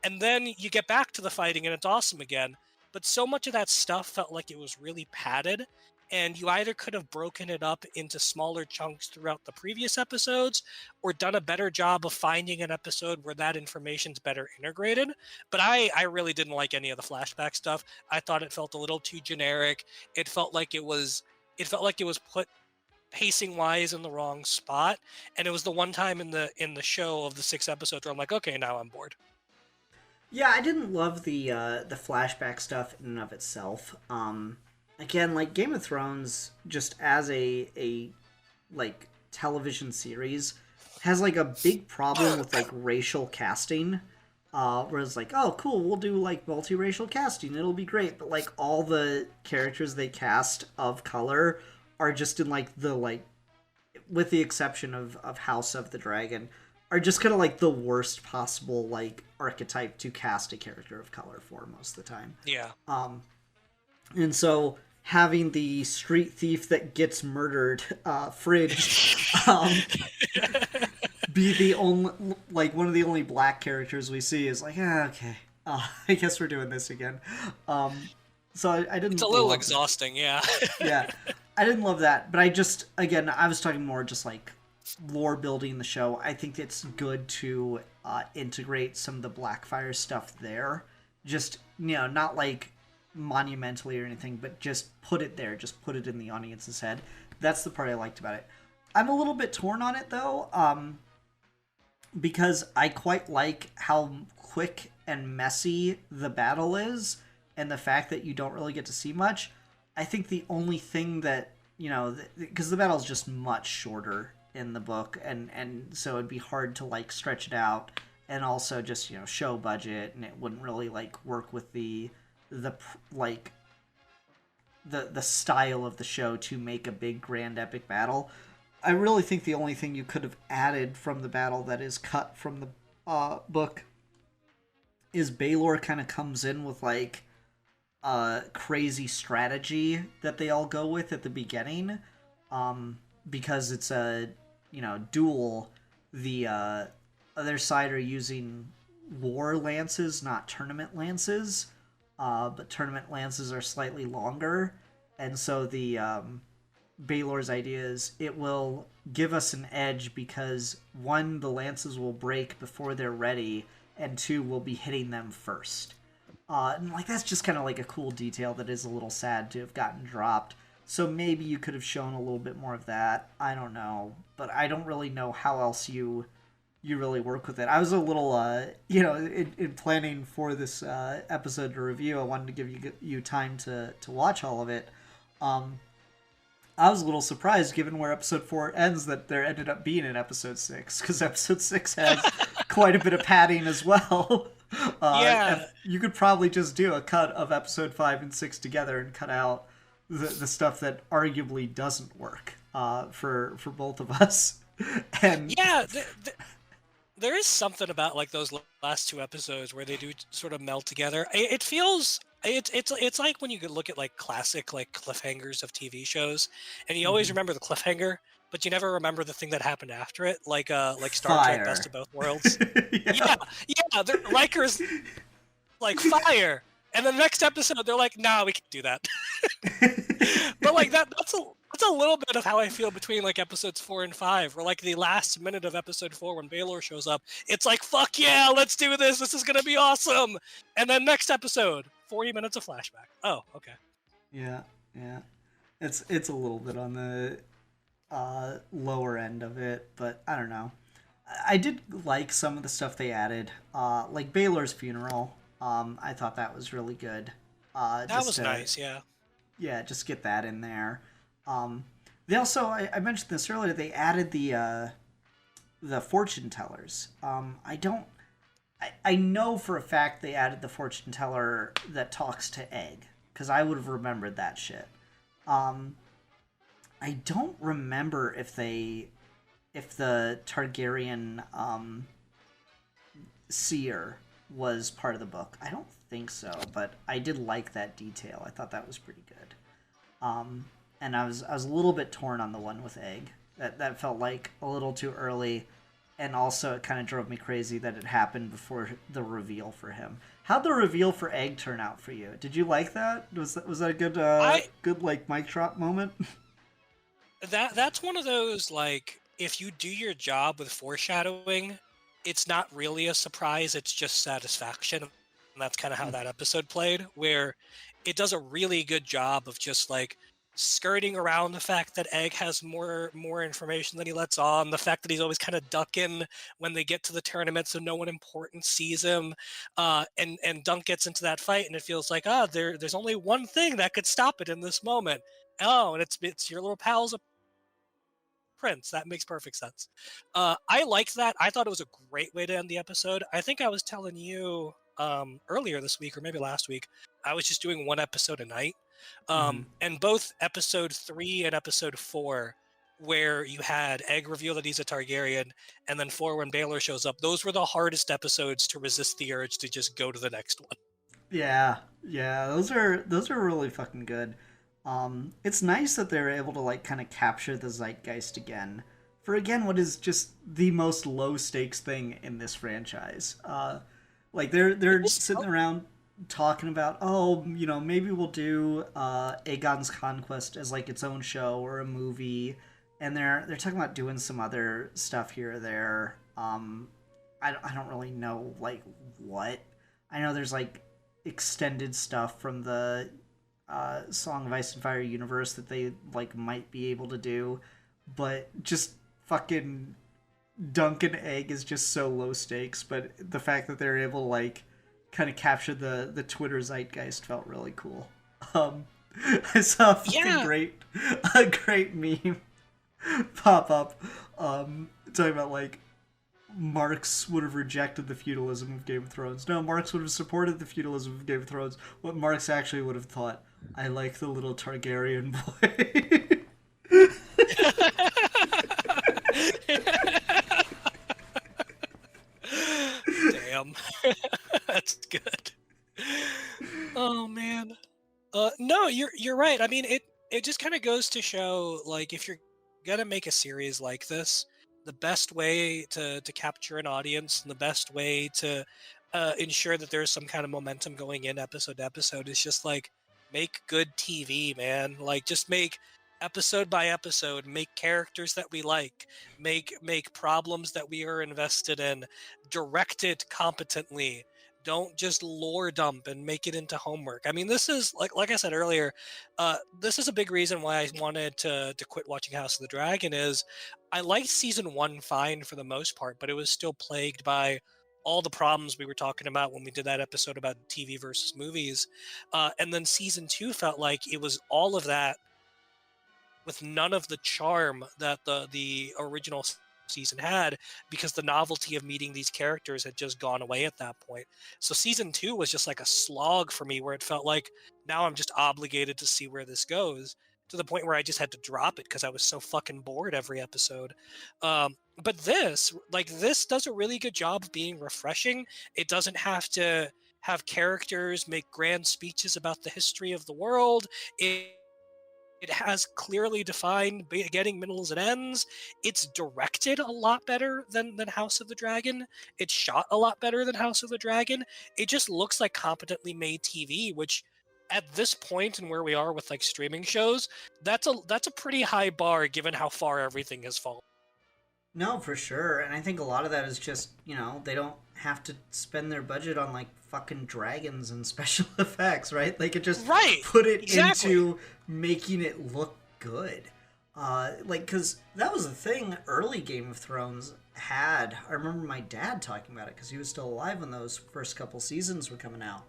And then you get back to the fighting and it's awesome again. But so much of that stuff felt like it was really padded. And you either could have broken it up into smaller chunks throughout the previous episodes or done a better job of finding an episode where that information's better integrated. But I really didn't like any of the flashback stuff. I thought it felt a little too generic. It felt like it was put pacing wise in the wrong spot. And it was the one time in the show of the 6 episodes where I'm like, okay, now I'm bored. Yeah, I didn't love the flashback stuff in and of itself. Again, like Game of Thrones, just as a like television series, has like a big problem with like racial casting. Where it's like, oh, cool, we'll do like multiracial casting, it'll be great. But like all the characters they cast of color are just in like with the exception of House of the Dragon, are just kind of like the worst possible like archetype to cast a character of color for most of the time. Yeah. And so having the street thief that gets murdered, Fridge, be the only one of the only black characters we see is like, okay, I guess we're doing this again. So I didn't. It's a little exhausting, yeah. Yeah, I didn't love that, but I was talking more just like lore building the show. I think it's good to integrate some of the Blackfire stuff there. Just, not like monumentally or anything, but just put it there. Just put it in the audience's head. That's the part I liked about it. I'm a little bit torn on it, though, because I quite like how quick and messy the battle is, and the fact that you don't really get to see much. I think the only thing that, because the battle's just much shorter in the book, and so it'd be hard to like stretch it out, and also just show budget, and it wouldn't really like work with the like the style of the show to make a big grand epic battle. I really think the only thing you could have added from the battle that is cut from the book is Baylor kind of comes in with like a crazy strategy that they all go with at the beginning, because it's a duel. The other side are using war lances, not tournament lances, but tournament lances are slightly longer, and so the Baylor's idea is it will give us an edge because one, the lances will break before they're ready, and two, we'll be hitting them first. And like that's just kind of like a cool detail that is a little sad to have gotten dropped. So maybe you could have shown a little bit more of that. I don't know, but I don't really know how else you really work with it. I was a little, in planning for this episode to review, I wanted to give you time to watch all of it. I was a little surprised, given where episode 4 ends, that there ended up being an episode 6, because episode 6 has quite a bit of padding as well. Yeah. You could probably just do a cut of episode 5 and 6 together and cut out the stuff that arguably doesn't work for both of us. And yeah, there is something about like those last 2 episodes where they do sort of meld together. It feels it's like when you could look at like classic like cliffhangers of TV shows, and you always remember the cliffhanger, but you never remember the thing that happened after it, like Star Trek Best of Both Worlds. yeah, Riker's like fire, and the next episode they're like, "Nah, we can't do that." But like that's a little bit of how I feel between like episodes 4 and 5, where like the last minute of episode 4 when Baylor shows up, it's like, fuck yeah, let's do this. This is gonna be awesome. And then next episode, 40 minutes of flashback. Oh, okay. Yeah. It's a little bit on the lower end of it, but I don't know. I did like some of the stuff they added, like Baylor's funeral. I thought that was really good. That was nice, yeah. Yeah, just get that in there. They also, I mentioned this earlier, they added the fortune tellers. I know for a fact they added the fortune teller that talks to Egg, because I would have remembered that shit. I don't remember if the Targaryen seer was part of the book. I don't think so, but I did like that detail. I thought that was pretty good. And I was a little bit torn on the one with Egg. That felt like a little too early, and also it kind of drove me crazy that it happened before the reveal for him. How'd the reveal for Egg turn out for you? Did you like that? Was that a good good like mic drop moment? That's one of those, like, if you do your job with foreshadowing, it's not really a surprise, it's just satisfaction. And that's kind of how that episode played, where it does a really good job of just like skirting around the fact that Egg has more information than he lets on, the fact that he's always kind of ducking when they get to the tournament so no one important sees him, and Dunk gets into that fight and it feels like, there's only one thing that could stop it in this moment. Oh, and it's your little pal's a prince. That makes perfect sense. I liked that. I thought it was a great way to end the episode. I think I was telling you earlier this week, or maybe last week, I was just doing one episode a night. And both episode 3 and episode 4, where you had Egg reveal that he's a Targaryen, and then 4 when Baylor shows up, those were the hardest episodes to resist the urge to just go to the next one. Yeah, those are really fucking good. It's nice that they're able to like kind of capture the zeitgeist again, for again what is just the most low stakes thing in this franchise. Like they're sitting around talking about, maybe we'll do Aegon's Conquest as like its own show or a movie, and they're talking about doing some other stuff here or there. I don't really know like what. I know there's like extended stuff from the Song of Ice and Fire universe that they like might be able to do, but just fucking Dunk and Egg is just so low stakes. But the fact that they're able to like kind of capture the Twitter zeitgeist felt really cool. I saw a great meme pop up talking about like Marx would have rejected the feudalism of Game of Thrones. No, Marx would have supported the feudalism of Game of Thrones. What Marx actually would have thought, I like the little Targaryen boy. Damn. That's good. Oh man. No, you're right. I mean, it just kind of goes to show, like, if you're gonna make a series like this, the best way to capture an audience and the best way to ensure that there's some kind of momentum going in episode to episode is just like make good TV, man. Like, just make episode by episode, make characters that we like, make problems that we are invested in, direct it competently. Don't just lore dump and make it into homework. I mean, this is like I said earlier, this is a big reason why I wanted to quit watching House of the Dragon. Is I liked season one fine for the most part, but it was still plagued by all the problems we were talking about when we did that episode about TV versus movies. And then season two felt like it was all of that with none of the charm that the original season had, because the novelty of meeting these characters had just gone away at that point. So season two was just like a slog for me, where it felt like now I'm just obligated to see where this goes, to the point where I just had to drop it because I was so fucking bored every episode. But this does a really good job of being refreshing. It doesn't have to have characters make grand speeches about the history of the world. It has clearly defined beginning, middles, and ends. It's directed a lot better than House of the Dragon. It's shot a lot better than House of the Dragon. It just looks like competently made TV, which at this point and where we are with like streaming shows, that's a pretty high bar given how far everything has fallen. No, for sure. And I think a lot of that is just, they don't have to spend their budget on like fucking dragons and special effects, right? They could just put it into making it look good. Because that was the thing early Game of Thrones had. I remember my dad talking about it because he was still alive when those first couple seasons were coming out.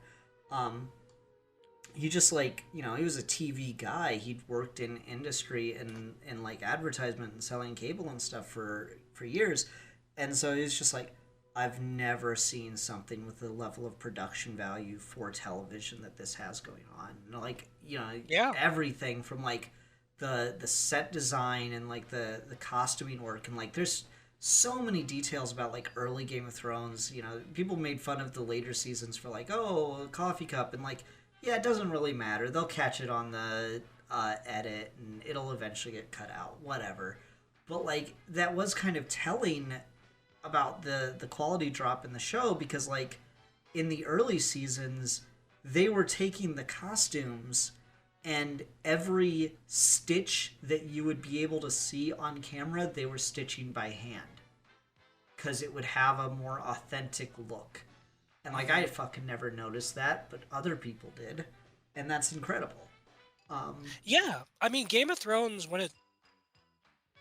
He just he was a TV guy. He'd worked in industry and like advertisement and selling cable and stuff for years. And so he was just like, I've never seen something with the level of production value for television that this has going on. Everything from like the set design and like the costuming work, and like there's so many details about like early Game of Thrones. People made fun of the later seasons for like, oh, a coffee cup, and like, yeah, it doesn't really matter. They'll catch it on the edit, and it'll eventually get cut out, whatever. But like that was kind of telling about the quality drop in the show, because like in the early seasons they were taking the costumes and every stitch that you would be able to see on camera they were stitching by hand because it would have a more authentic look. And like I fucking never noticed that, but other people did, and that's incredible. Yeah, I mean, Game of Thrones, when it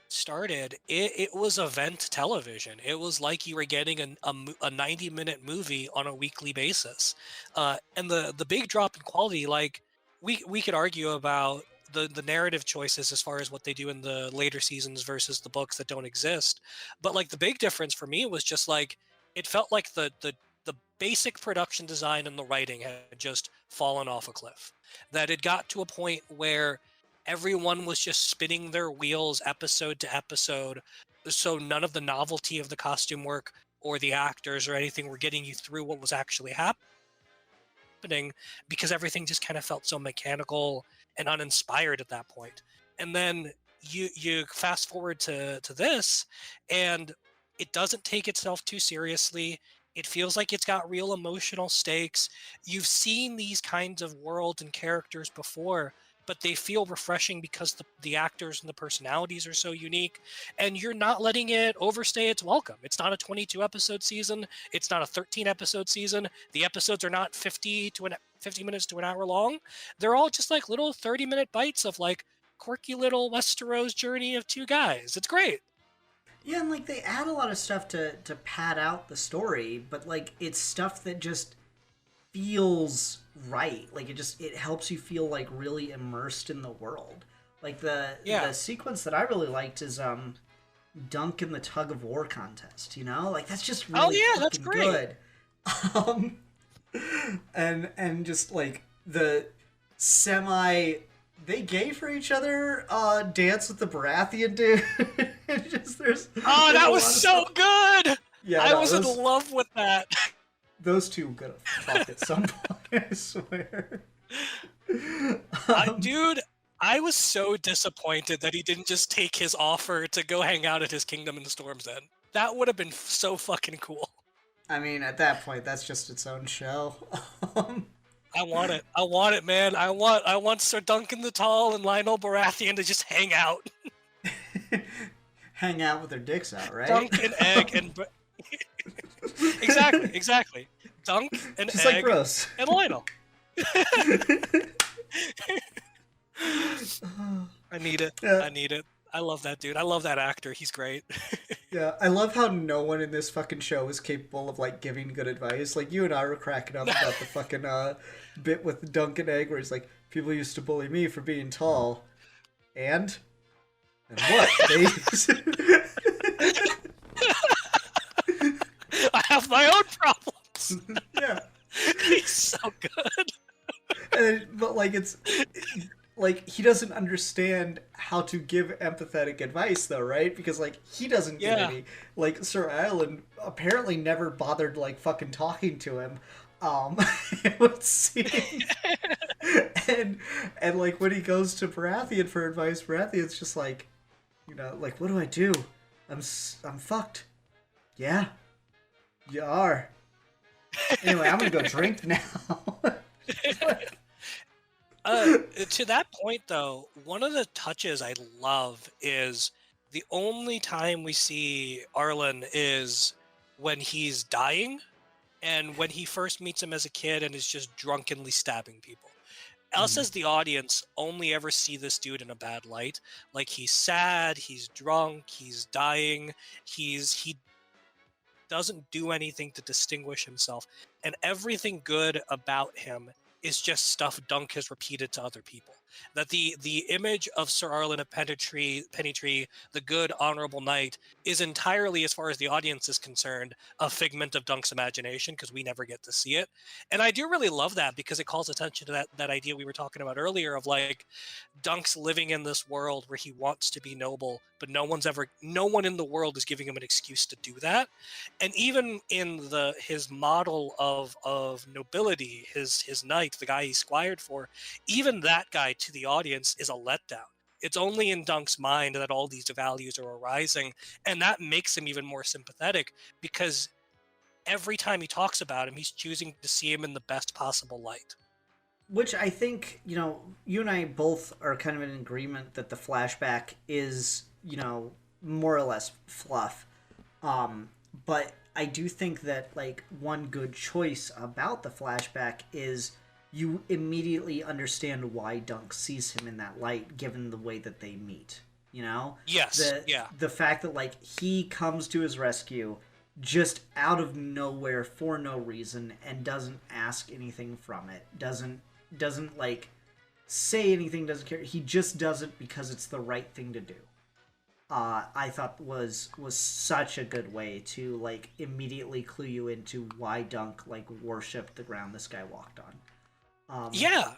started, it was event television. It was like you were getting a 90-minute movie on a weekly basis. And the big drop in quality, like we could argue about the narrative choices as far as what they do in the later seasons versus the books that don't exist. But like the big difference for me was just like it felt like the basic production design and the writing had just fallen off a cliff. That it got to a point where everyone was just spinning their wheels episode to episode, so none of the novelty of the costume work or the actors or anything were getting you through what was actually happening, because everything just kind of felt so mechanical and uninspired at that point. And then you fast forward to this, and it doesn't take itself too seriously. It feels like it's got real emotional stakes. You've seen these kinds of worlds and characters before, but they feel refreshing because the actors and the personalities are so unique, and you're not letting it overstay its welcome. It's not a 22 episode season. It's not a 13 episode season. The episodes are not 50 minutes to an hour long. They're all just like little 30-minute bites of like quirky little Westeros journey of two guys. It's great. Yeah, and like they add a lot of stuff to pad out the story, but like it's stuff that just feels right. Like it helps you feel like really immersed in the world. Like the sequence that I really liked is Dunk in the tug of war contest, you know? Like, that's just Oh really yeah, that's fucking great. good. Um, and just like the semi they gay for each other dance with the Baratheon dude. Just Oh, there's a that lot was of so stuff. good. Yeah, I no, was in love with that. those two gonna fuck at some point, I swear. Dude, I was so disappointed that he didn't just take his offer to go hang out at his kingdom in the Storm's End. That would have been so fucking cool. I mean, at that point, that's just its own show. Um, I want it. I want it, man. I want Sir Duncan the Tall and Lionel Baratheon to just hang out. hang out with their dicks out, right? Dunk and egg and exactly, exactly. Dunk and Just like egg Rose. and Lionel. I need it. Yeah. I need it. I love that dude. I love that actor. He's great. Yeah, I love how no one in this fucking show is capable of like giving good advice. Like you and I were cracking up about the fucking bit with Duncan Egg, where he's like, "People used to bully me for being tall, and what? They I have my own problems. yeah." He's so good. But like like he doesn't understand how to give empathetic advice though, right? Because like he doesn't get Yeah. any. Like Sir Ireland apparently never bothered like fucking talking to him. It would seem. and like when he goes to Baratheon for advice, Baratheon's just like, you know, like, what do I do? I'm fucked. Yeah, you are. Anyway, I'm gonna go drink now. To that point, though, one of the touches I love is the only time we see Arlen is when he's dying and when he first meets him as a kid and is just drunkenly stabbing people. Us as the audience only ever see this dude in a bad light. Like he's sad, he's drunk, he's dying, he doesn't do anything to distinguish himself, and everything good about him is just stuff Dunk has repeated to other people. That the image of Sir Arlen of Pennytree, the good honorable knight, is entirely, as far as the audience is concerned, a figment of Dunk's imagination because we never get to see it. And I do really love that because it calls attention to that idea we were talking about earlier of like Dunk's living in this world where he wants to be noble, but no one in the world is giving him an excuse to do that. And even in his model of nobility, his knight, the guy he squired for, even that guy to the audience is a letdown. It's only in Dunk's mind that all these values are arising, and that makes him even more sympathetic because every time he talks about him, he's choosing to see him in the best possible light. Which I think, you know, you and I both are kind of in agreement that the flashback is, you know, more or less fluff. But I do think that, like, one good choice about the flashback is you immediately understand why Dunk sees him in that light, given the way that they meet. You know? Yes, yeah. The fact that, like, he comes to his rescue just out of nowhere for no reason and doesn't ask anything from it. Doesn't like say anything, doesn't care. He just does it because it's the right thing to do. I thought was such a good way to like immediately clue you into why Dunk like worshipped the ground this guy walked on. Yeah,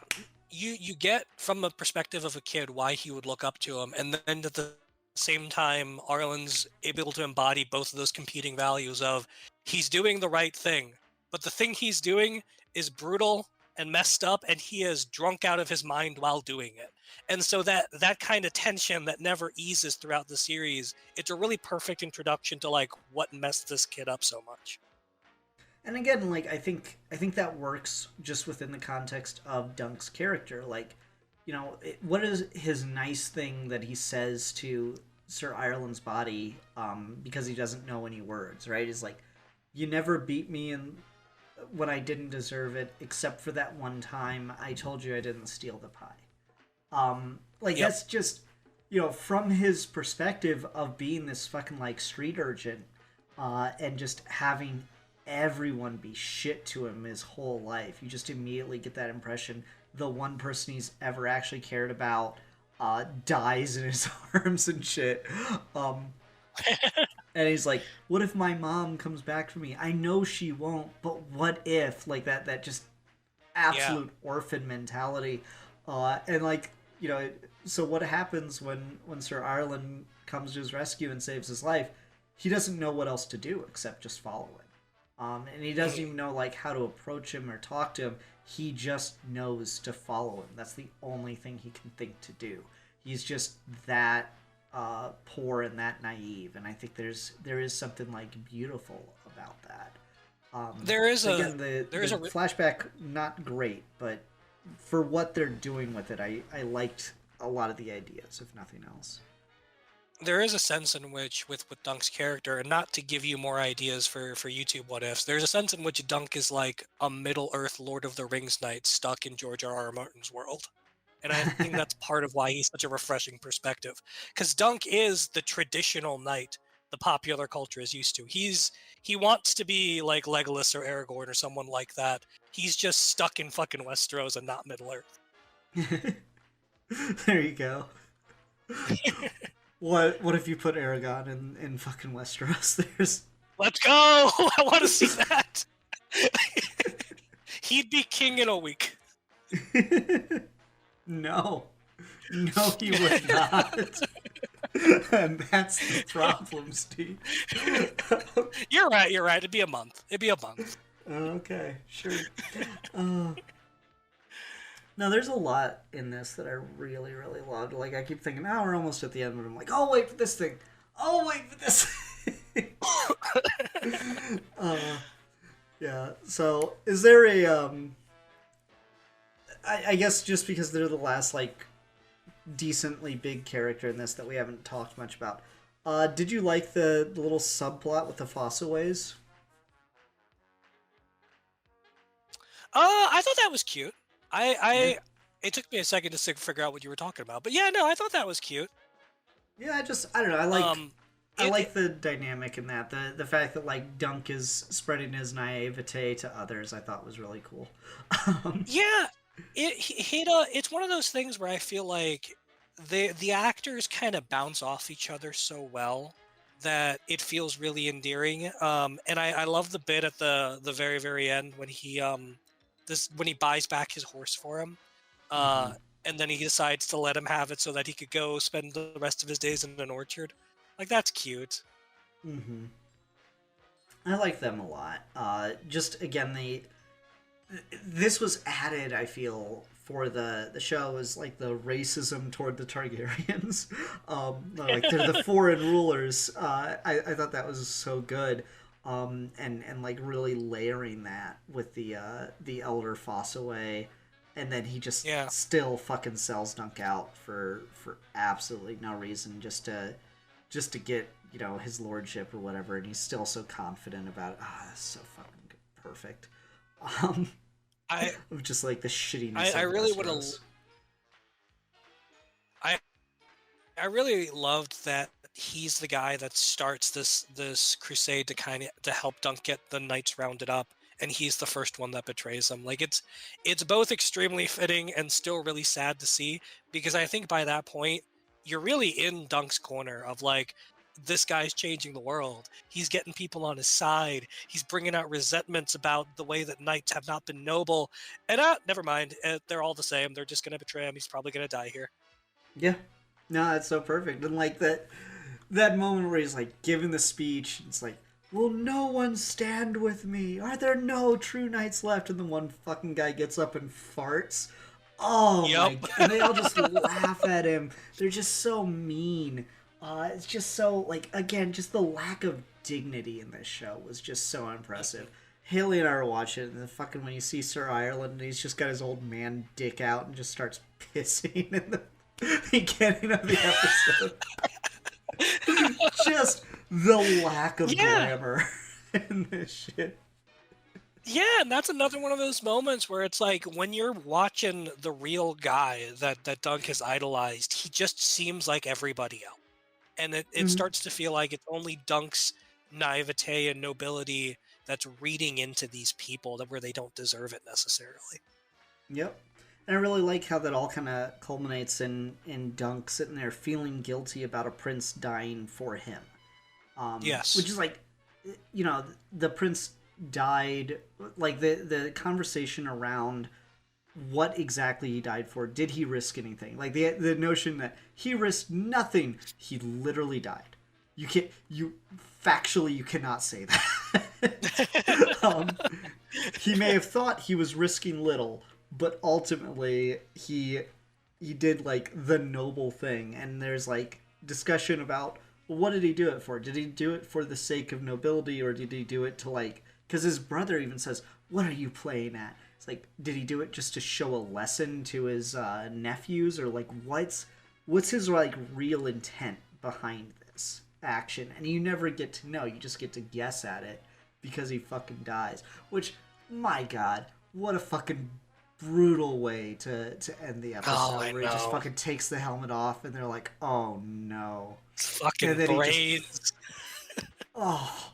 you get from the perspective of a kid why he would look up to him, and then at the same time, Arlen's able to embody both of those competing values of he's doing the right thing, but the thing he's doing is brutal and messed up, and he is drunk out of his mind while doing it. And so that kind of tension that never eases throughout the series, it's a really perfect introduction to like what messed this kid up so much. And again, like I think that works just within the context of Dunk's character. Like, you know, what is his nice thing that he says to Sir Ireland's body because he doesn't know any words, right? Is like, you never beat me when I didn't deserve it, except for that one time I told you I didn't steal the pie. Yep. That's just, you know, from his perspective of being this fucking like street urchin and just having everyone be shit to him his whole life. You just immediately get that impression the one person he's ever actually cared about dies in his arms and shit. And he's like, what if my mom comes back for me? I know she won't, but what if? Like that just Yeah. absolute orphan mentality. And like, so what happens when Sir Ireland comes to his rescue and saves his life? He doesn't know what else to do except just follow him. And he doesn't even know like how to approach him or talk to him. He just knows to follow him. That's the only thing he can think to do. He's just that poor and that naive, and I think there is something like beautiful about that. There is So a again, the there is a flashback not great, but for what they're doing with it, I liked a lot of the ideas, if nothing else. there is a sense in which with Dunk's character, and not to give you more ideas for YouTube what ifs, there's a sense in which Dunk is like a Middle Earth Lord of the Rings knight stuck in George R.R. Martin's world. And I think that's part of why he's such a refreshing perspective. Because Dunk is the traditional knight the popular culture is used to. He wants to be like Legolas or Aragorn or someone like that. He's just stuck in fucking Westeros and not Middle Earth. There you go. What if you put Aragon in fucking Westeros? There's Let's go! I want to see that. He'd be king in a week. no, no, he would not. And that's the problem, Steve. You're right. You're right. It'd be a month. Okay, sure. Uh, no, there's a lot in this that I really, really loved. Like, I keep thinking, oh, we're almost at the end, but I'm like, oh, wait for this thing. Oh, wait for this thing. Yeah, so is there a, I guess just because they're the last, like, decently big character in this that we haven't talked much about, did you like the little subplot with the Fossaways? I thought that was cute. Yeah. It took me a second to figure out what you were talking about, but yeah, no, I thought that was cute. Yeah, I don't know. I It, like the dynamic in that. The fact that like Dunk is spreading his naivete to others, I thought was really cool. yeah, it's one of those things where I feel like the actors kind of bounce off each other so well that it feels really endearing. And I love the bit at the very very end when he buys back his horse for him. Mhm. And then he decides to let him have it so that he could go spend the rest of his days in an orchard. Like, that's cute. Mhm. I like them a lot. Just again, this was added. I feel for the show is like the racism toward the Targaryens. Like they're the foreign rulers. I thought that was so good. And like really layering that with the elder Fossaway, and then he just Yeah. still fucking sells Dunk out for absolutely no reason, just to get his lordship or whatever, and he's still so confident about it. That's so fucking good. Perfect. Um, I of just like the shittiness I of really would have Westeros. I I really loved that he's the guy that starts this crusade to help Dunk get the knights rounded up, and he's the first one that betrays them. Like, it's both extremely fitting and still really sad to see, because I think by that point you're really in Dunk's corner of like, this guy's changing the world. He's getting people on his side. He's bringing out resentments about the way that knights have not been noble. And never mind. They're all the same. They're just gonna betray him. He's probably gonna die here. Yeah, no, that's so perfect. And like that moment where he's like giving the speech, it's like, will no one stand with me? Are there no true knights left? And then one fucking guy gets up and farts. Oh my Yep. god. And they all just laugh at him. They're just so mean. It's just so, like, again, just the lack of dignity in this show was just so impressive. Haley and I were watching it, and then fucking when you see Sir Ireland, and he's just got his old man dick out and just starts pissing in the beginning of the episode. Just the lack of Yeah. glamour in this shit. Yeah, and that's another one of those moments where it's like, when you're watching the real guy that Dunk has idolized, he just seems like everybody else. And it Mhm. starts to feel like it's only Dunk's naivete and nobility that's reading into these people that where they don't deserve it necessarily. Yep. And I really like how that all kind of culminates in Dunk sitting there feeling guilty about a prince dying for him. Yes. Which is like, you know, the prince died. Like the conversation around what exactly he died for. Did he risk anything? Like the notion that he risked nothing. He literally died. You factually you cannot say that. He may have thought he was risking little, but ultimately he did like the noble thing. And there's like discussion about, well, what did he do it for? Did he do it for the sake of nobility, or did he do it to like? Because his brother even says, "What are you playing at?" It's like, did he do it just to show a lesson to his nephews, or like what's his like real intent behind this action? And you never get to know. You just get to guess at it because he fucking dies. Which, my God, what a fucking brutal way to end the episode, where he just fucking takes the helmet off, and they're like, "Oh no!" Fucking brains. Oh,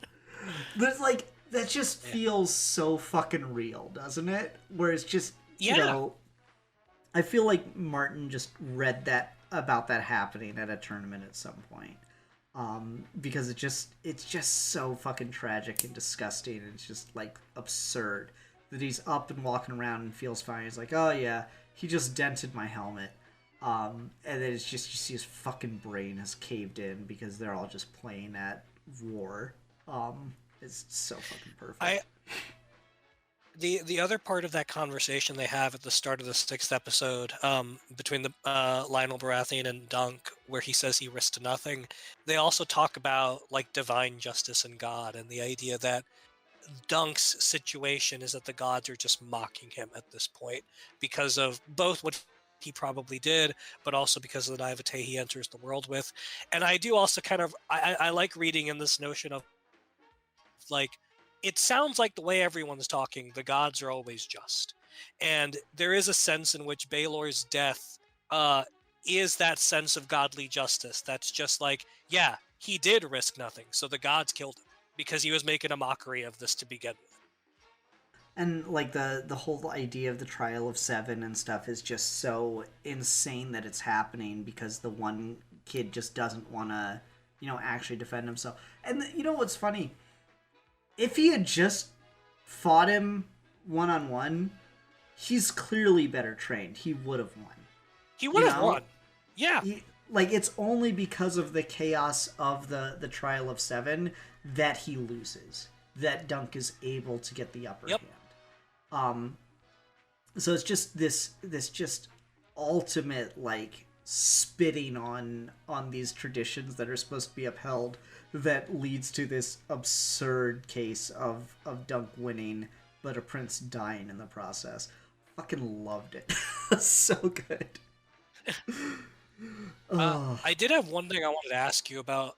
but like that just feels so fucking real, doesn't it? Where it's just, you know, I feel like Martin just read that about that happening at a tournament at some point, because it's just so fucking tragic and disgusting, and it's just like absurd that he's up and walking around and feels fine. He's like, "Oh yeah, he just dented my helmet." And then it's just, you see his fucking brain has caved in because they're all just playing at war. It's so fucking perfect. The other part of that conversation they have at the start of the 6th episode, between the Lionel Baratheon and Dunk, where he says he risked nothing, they also talk about like divine justice and God, and the idea that Dunk's situation is that the gods are just mocking him at this point because of both what he probably did, but also because of the naivete he enters the world with. And I do also kind of I like reading in this notion of like, it sounds like the way everyone's talking, the gods are always just, and there is a sense in which Baelor's death is that sense of godly justice. That's just like, yeah, he did risk nothing, so the gods killed him because he was making a mockery of this to begin with. And like the whole idea of the trial of 7 and stuff is just so insane that it's happening because the one kid just doesn't want to, you know, actually defend himself. And you know what's funny? If he had just fought him one-on-one, he's clearly better trained. He would have won. He would have won. Yeah. Like, it's only because of the chaos of the trial of 7 that he loses, that Dunk is able to get the upper hand. So it's just this just ultimate like spitting on these traditions that are supposed to be upheld, that leads to this absurd case of Dunk winning but a prince dying in the process. Fucking loved it. So good. I did have one thing I wanted to ask you about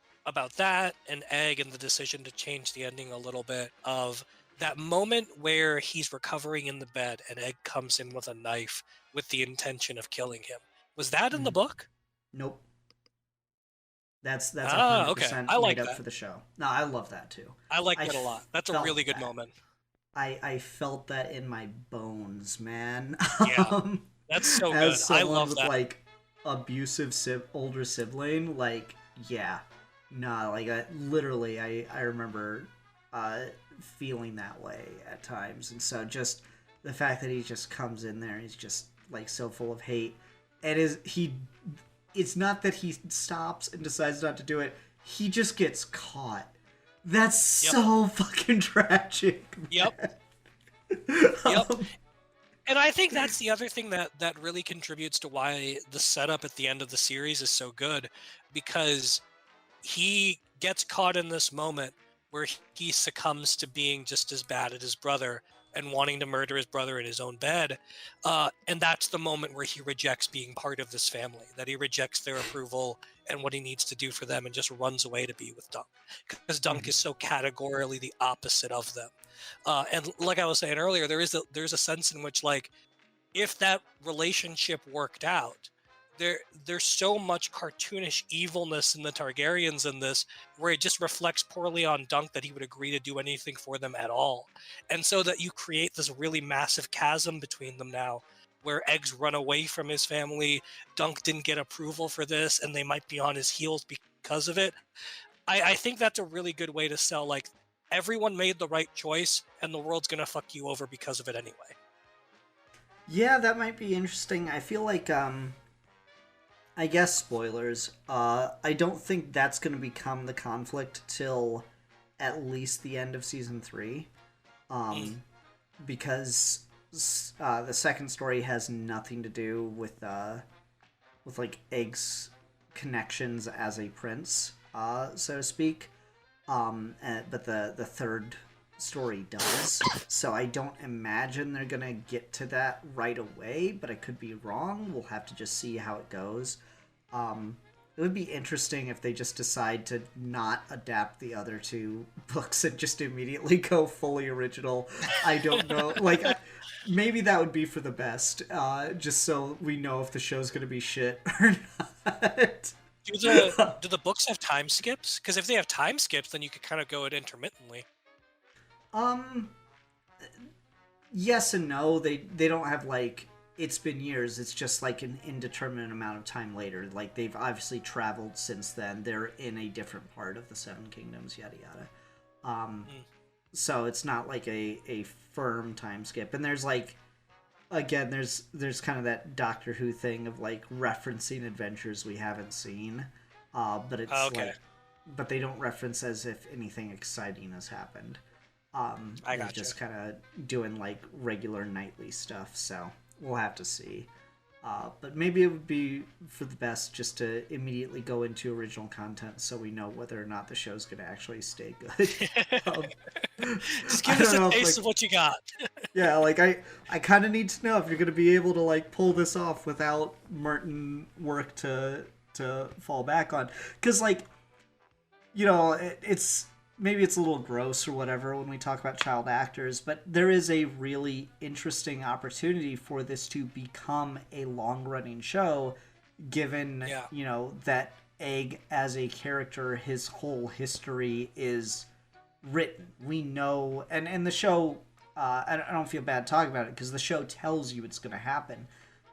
that and Egg, and the decision to change the ending a little bit, of that moment where he's recovering in the bed and Egg comes in with a knife with the intention of killing him. Was that in the book? Nope. That's 100% okay. I like made up that for the show. No, I love that too. I like that a lot. That's a really good moment. I felt that in my bones, man. Yeah, that's so good. I love with, that. Like, abusive older sibling, like, yeah, no, like I remember feeling that way at times, and so just the fact that he just comes in there, he's just like so full of hate, and it's not that he stops and decides not to do it, he just gets caught. That's so fucking tragic, man. Yep. And I think that's the other thing that really contributes to why the setup at the end of the series is so good, because he gets caught in this moment where he succumbs to being just as bad as his brother and wanting to murder his brother in his own bed. And that's the moment where he rejects being part of this family, that he rejects their approval and what he needs to do for them, and just runs away to be with Dunk. Because Dunk is so categorically the opposite of them. And like I was saying earlier, there's a sense in which, like, if that relationship worked out, there's so much cartoonish evilness in the Targaryens in this, where it just reflects poorly on Dunk that he would agree to do anything for them at all. And so that you create this really massive chasm between them now, where Egg's run away from his family, Dunk didn't get approval for this, and they might be on his heels because of it. I think that's a really good way to sell, like, everyone made the right choice, and the world's gonna fuck you over because of it anyway. Yeah, that might be interesting. I feel like, I guess spoilers. I don't think that's going to become the conflict till at least the end of season 3. Because the second story has nothing to do with like Egg's connections as a prince, so to speak. But the third story does. So I don't imagine they're gonna get to that right away, but I could be wrong. We'll have to just see how it goes. It would be interesting if they just decide to not adapt the other two books and just immediately go fully original. I don't know. Like, maybe that would be for the best, just so we know if the show's going to be shit or not. Do the books have time skips? Because if they have time skips, then you could kind of go it intermittently. Yes and no. They don't have, like, it's been years. It's just like an indeterminate amount of time later. Like, they've obviously traveled since then. They're in a different part of the Seven Kingdoms, yada yada. So it's not like a firm time skip. And there's, like, again, there's kind of that Doctor Who thing of, like, referencing adventures we haven't seen. But it's like, but they don't reference as if anything exciting has happened. I got just kind of doing, like, regular nightly stuff. So we'll have to see. But maybe it would be for the best just to immediately go into original content so we know whether or not the show's going to actually stay good. Just give us a taste of what you got. Yeah, like, I kind of need to know if you're going to be able to, like, pull this off without Martin work to fall back on. Because, like, you know, it's... maybe it's a little gross or whatever when we talk about child actors, but there is a really interesting opportunity for this to become a long-running show, given, you know, that Egg as a character, his whole history is written. We know, and the show, I don't feel bad talking about it, because the show tells you it's going to happen.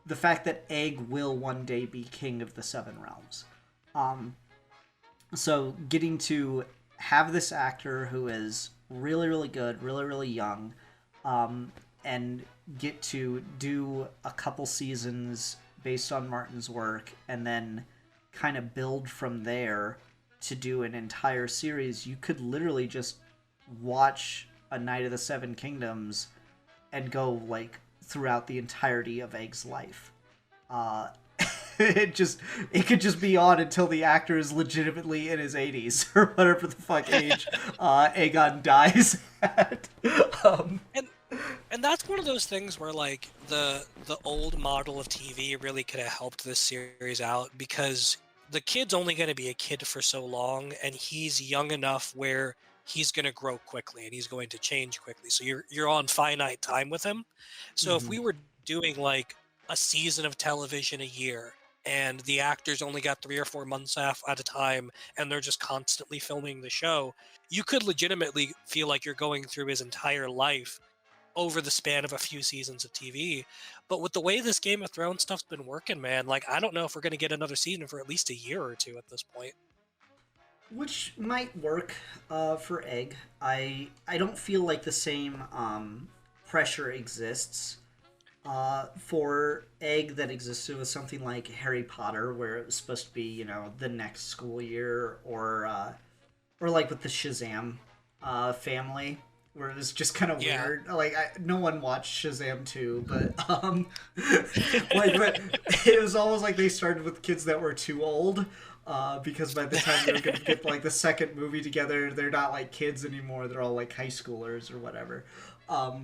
The fact that Egg will one day be king of the Seven Realms. So getting to have this actor who is really, really good, really, really young, and get to do a couple seasons based on Martin's work, and then kind of build from there to do an entire series. You could literally just watch A Night of the Seven Kingdoms and go, like, throughout the entirety of Egg's life. It could just be on until the actor is legitimately in his 80s or whatever the fuck age Aegon dies at. And that's one of those things where, like, the old model of TV really could have helped this series out, because the kid's only going to be a kid for so long, and he's young enough where he's going to grow quickly and he's going to change quickly. So you're on finite time with him. So if we were doing, like, a season of television a year, and the actors only got 3 or 4 months at a time, and they're just constantly filming the show, you could legitimately feel like you're going through his entire life over the span of a few seasons of TV. But with the way this Game of Thrones stuff's been working, man, like, I don't know if we're going to get another season for at least a year or two at this point. Which might work for Egg. I don't feel like the same pressure exists for Egg that existed with something like Harry Potter, where it was supposed to be, you know, the next school year, or like with the Shazam family, where it was just kind of weird. Like, no one watched Shazam 2, but like, but it was almost like they started with kids that were too old. Because by the time they're going to get, like, the second movie together, they're not, like, kids anymore. They're all, like, high schoolers or whatever.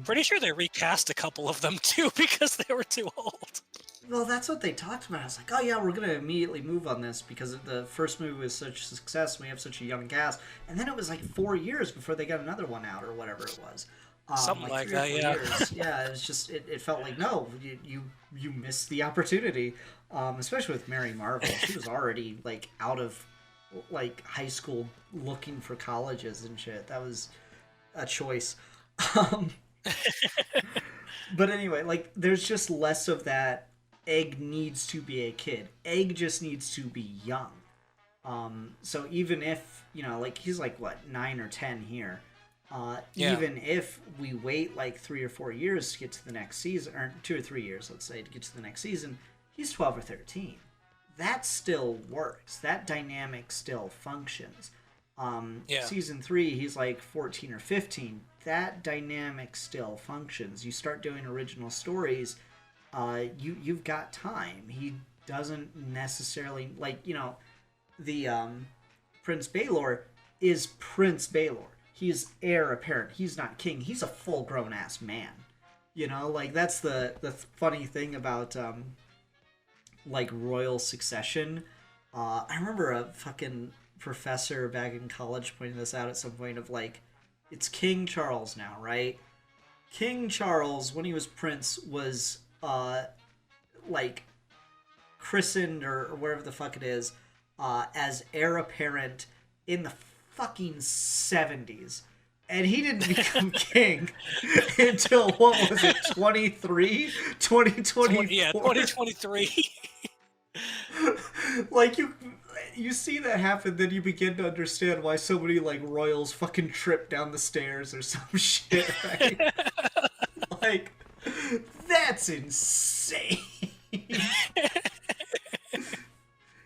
Pretty sure they recast a couple of them, too, because they were too old. Well, that's what they talked about. I was like, oh, yeah, we're going to immediately move on this because the first movie was such a success. And we have such a young cast. And then it was, like, 4 years before they got another one out or whatever it was. Something like that, yeah. Yeah, it was just, it felt like, no, you missed the opportunity. Especially with Mary Marvel. She was already, like, out of, like, high school looking for colleges and shit. That was a choice. But anyway, like, there's just less of that Egg needs to be a kid. Egg just needs to be young. So even if, like he's like what, 9 or 10 here, Yeah. even if we wait like 3 or 4 years to get to the next season, or 2 or 3 years, let's say, to get to the next season, he's 12 or 13. That still works. That dynamic still functions. Yeah. Season 3, he's like 14 or 15. That dynamic still functions. You start doing original stories, you've got time. He doesn't necessarily, like, the Prince Baelor is Prince Baelor. He's heir apparent. He's not king. He's a full grown ass man. Like that's the funny thing about like royal succession. I remember a fucking professor back in college pointing this out at some point of like, it's King Charles now, right? King Charles, when he was prince, was like christened or whatever the fuck it is, as heir apparent in the fucking 70s. And he didn't become king until, what was it, 23? 2024? Yeah, 2023. Like, you see that happen, then you begin to understand why so many, like, royals fucking trip down the stairs or some shit, right? Like, that's insane.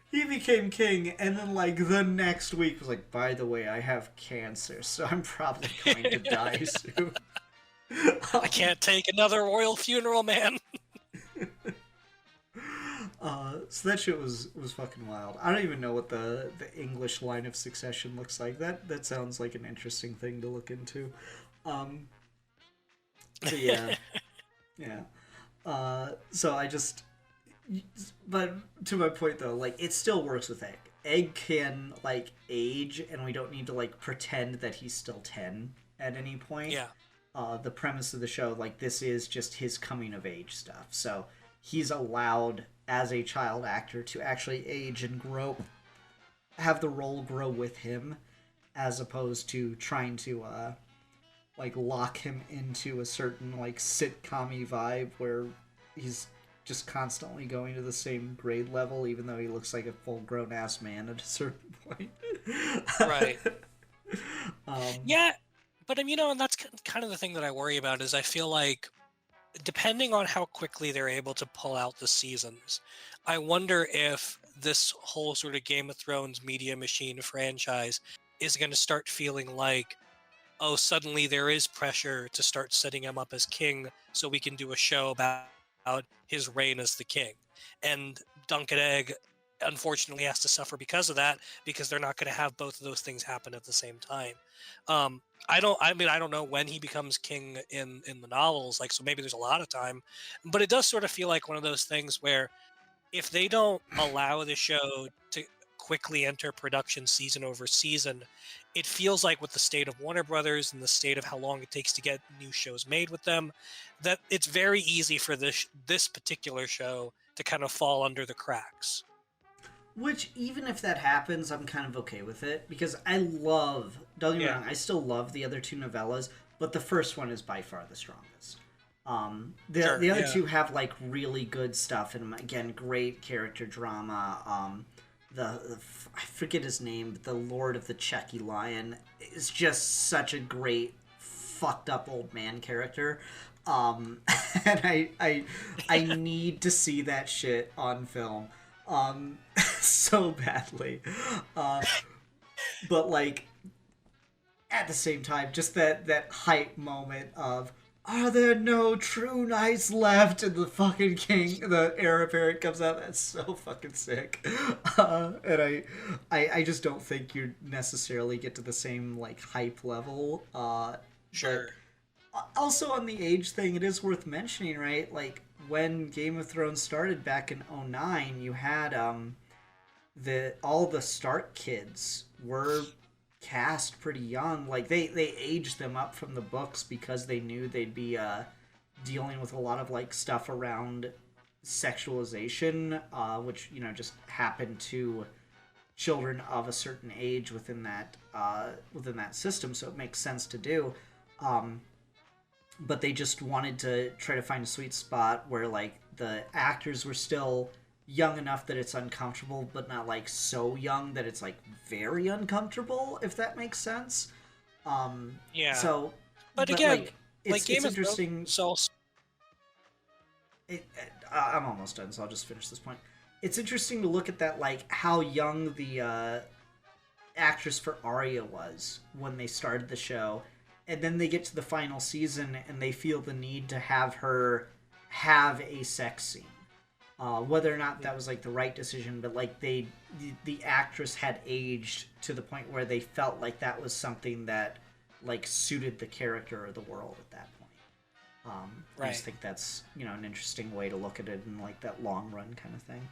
He became king, and then, like, the next week was like, by the way, I have cancer, so I'm probably going to die soon. I can't take another royal funeral, man. So that shit was fucking wild. I don't even know what the English line of succession looks like. That sounds like an interesting thing to look into. But yeah. Yeah. So I just... But to my point, though, like, it still works with Egg. Egg can, like, age, and we don't need to, like, pretend that he's still 10 at any point. Yeah. The premise of the show, like, this is just his coming-of-age stuff. So he's allowed, as a child actor, to actually age and grow, have the role grow with him, as opposed to trying to, like, lock him into a certain, like, sitcom-y vibe where he's just constantly going to the same grade level, even though he looks like a full-grown ass man at a certain point. Right. Yeah, but and that's kind of the thing that I worry about is I feel like depending on how quickly they're able to pull out the seasons, I wonder if this whole sort of Game of Thrones media machine franchise is going to start feeling like, oh, suddenly there is pressure to start setting him up as king so we can do a show about his reign as the king. And Dunk and Egg unfortunately has to suffer because of that, because they're not going to have both of those things happen at the same time. I don't know when he becomes king in the novels, like, so maybe there's a lot of time, but it does sort of feel like one of those things where if they don't allow the show to quickly enter production season over season, it feels like with the state of Warner Brothers and the state of how long it takes to get new shows made with them, that it's very easy for this particular show to kind of fall under the cracks. Which, even if that happens, I'm kind of okay with it, because don't get me wrong, I still love the other two novellas, but the first one is by far the strongest. The other two have, like, really good stuff, and again, great character drama. I forget his name, but the Lord of the Checky Lion is just such a great fucked up old man character. And I need to see that shit on film. So badly. But, like, at the same time, just that hype moment of, are there no true knights left? And the fucking king, the heir apparent comes out. That's so fucking sick. And I just don't think you necessarily get to the same, like, hype level. Sure. Also, on the age thing, it is worth mentioning, right? Like, when Game of Thrones started back in 2009, you had all the Stark kids were cast pretty young. Like, they aged them up from the books because they knew they'd be dealing with a lot of, like, stuff around sexualization, which, just happened to children of a certain age within that system, so it makes sense to do. But they just wanted to try to find a sweet spot where, like, the actors were still young enough that it's uncomfortable, but not like so young that it's like very uncomfortable, if that makes sense. Yeah. So, But again, like, like Game it's of interesting. Thrones also. I'm almost done, so I'll just finish this point. It's interesting to look at that, like how young the actress for Arya was when they started the show, and then they get to the final season and they feel the need to have her have a sex scene. Whether or not that was like the right decision, but like the actress had aged to the point where they felt like that was something that like suited the character or the world at that point. I just think that's an interesting way to look at it in like that long run kind of thing.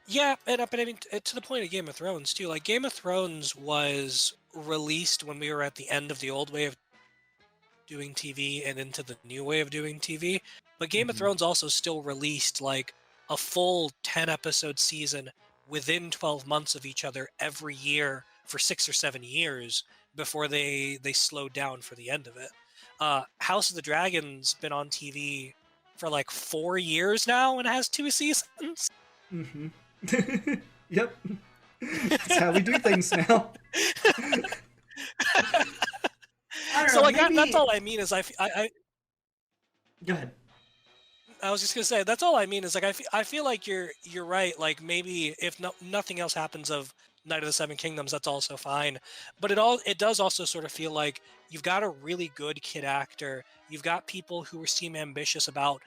Yeah, but I mean, to the point of Game of Thrones too. Like Game of Thrones was released when we were at the end of the old way of doing TV and into the new way of doing TV. But Game of Mm-hmm. Thrones also still released like a full 10 episode season within 12 months of each other every year for 6 or 7 years before they slowed down for the end of it. House of the Dragon's been on TV for like 4 years now and has 2 seasons. Mm-hmm. Yep. That's how we do things now. So like maybe... that's all I mean is I Go ahead. I was just gonna say that's all I mean is like I feel like you're right. Like maybe if nothing else happens of Night of the Seven Kingdoms, that's also fine. But it does also sort of feel like you've got a really good kid actor. You've got people who seem ambitious about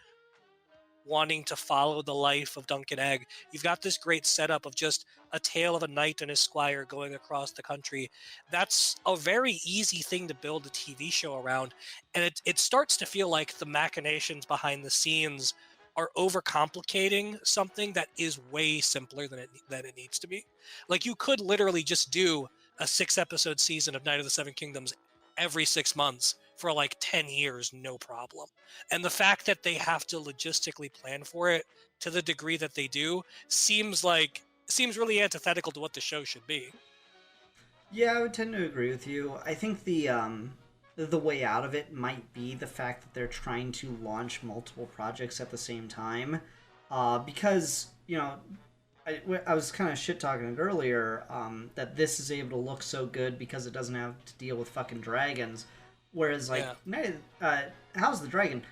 wanting to follow the life of Duncan Egg. You've got this great setup of just a tale of a knight and his squire going across the country. That's a very easy thing to build a TV show around. And it starts to feel like the machinations behind the scenes are overcomplicating something that is way simpler than it needs to be. Like you could literally just do a 6-episode season of Night of the Seven Kingdoms every 6 months for like 10 years, no problem. And the fact that they have to logistically plan for it to the degree that they do seems really antithetical to what the show should be. Yeah, I would tend to agree with you. I think the way out of it might be the fact that they're trying to launch multiple projects at the same time, because I was kind of shit talking it earlier, that this is able to look so good because it doesn't have to deal with fucking dragons. Whereas, like, House of the Dragon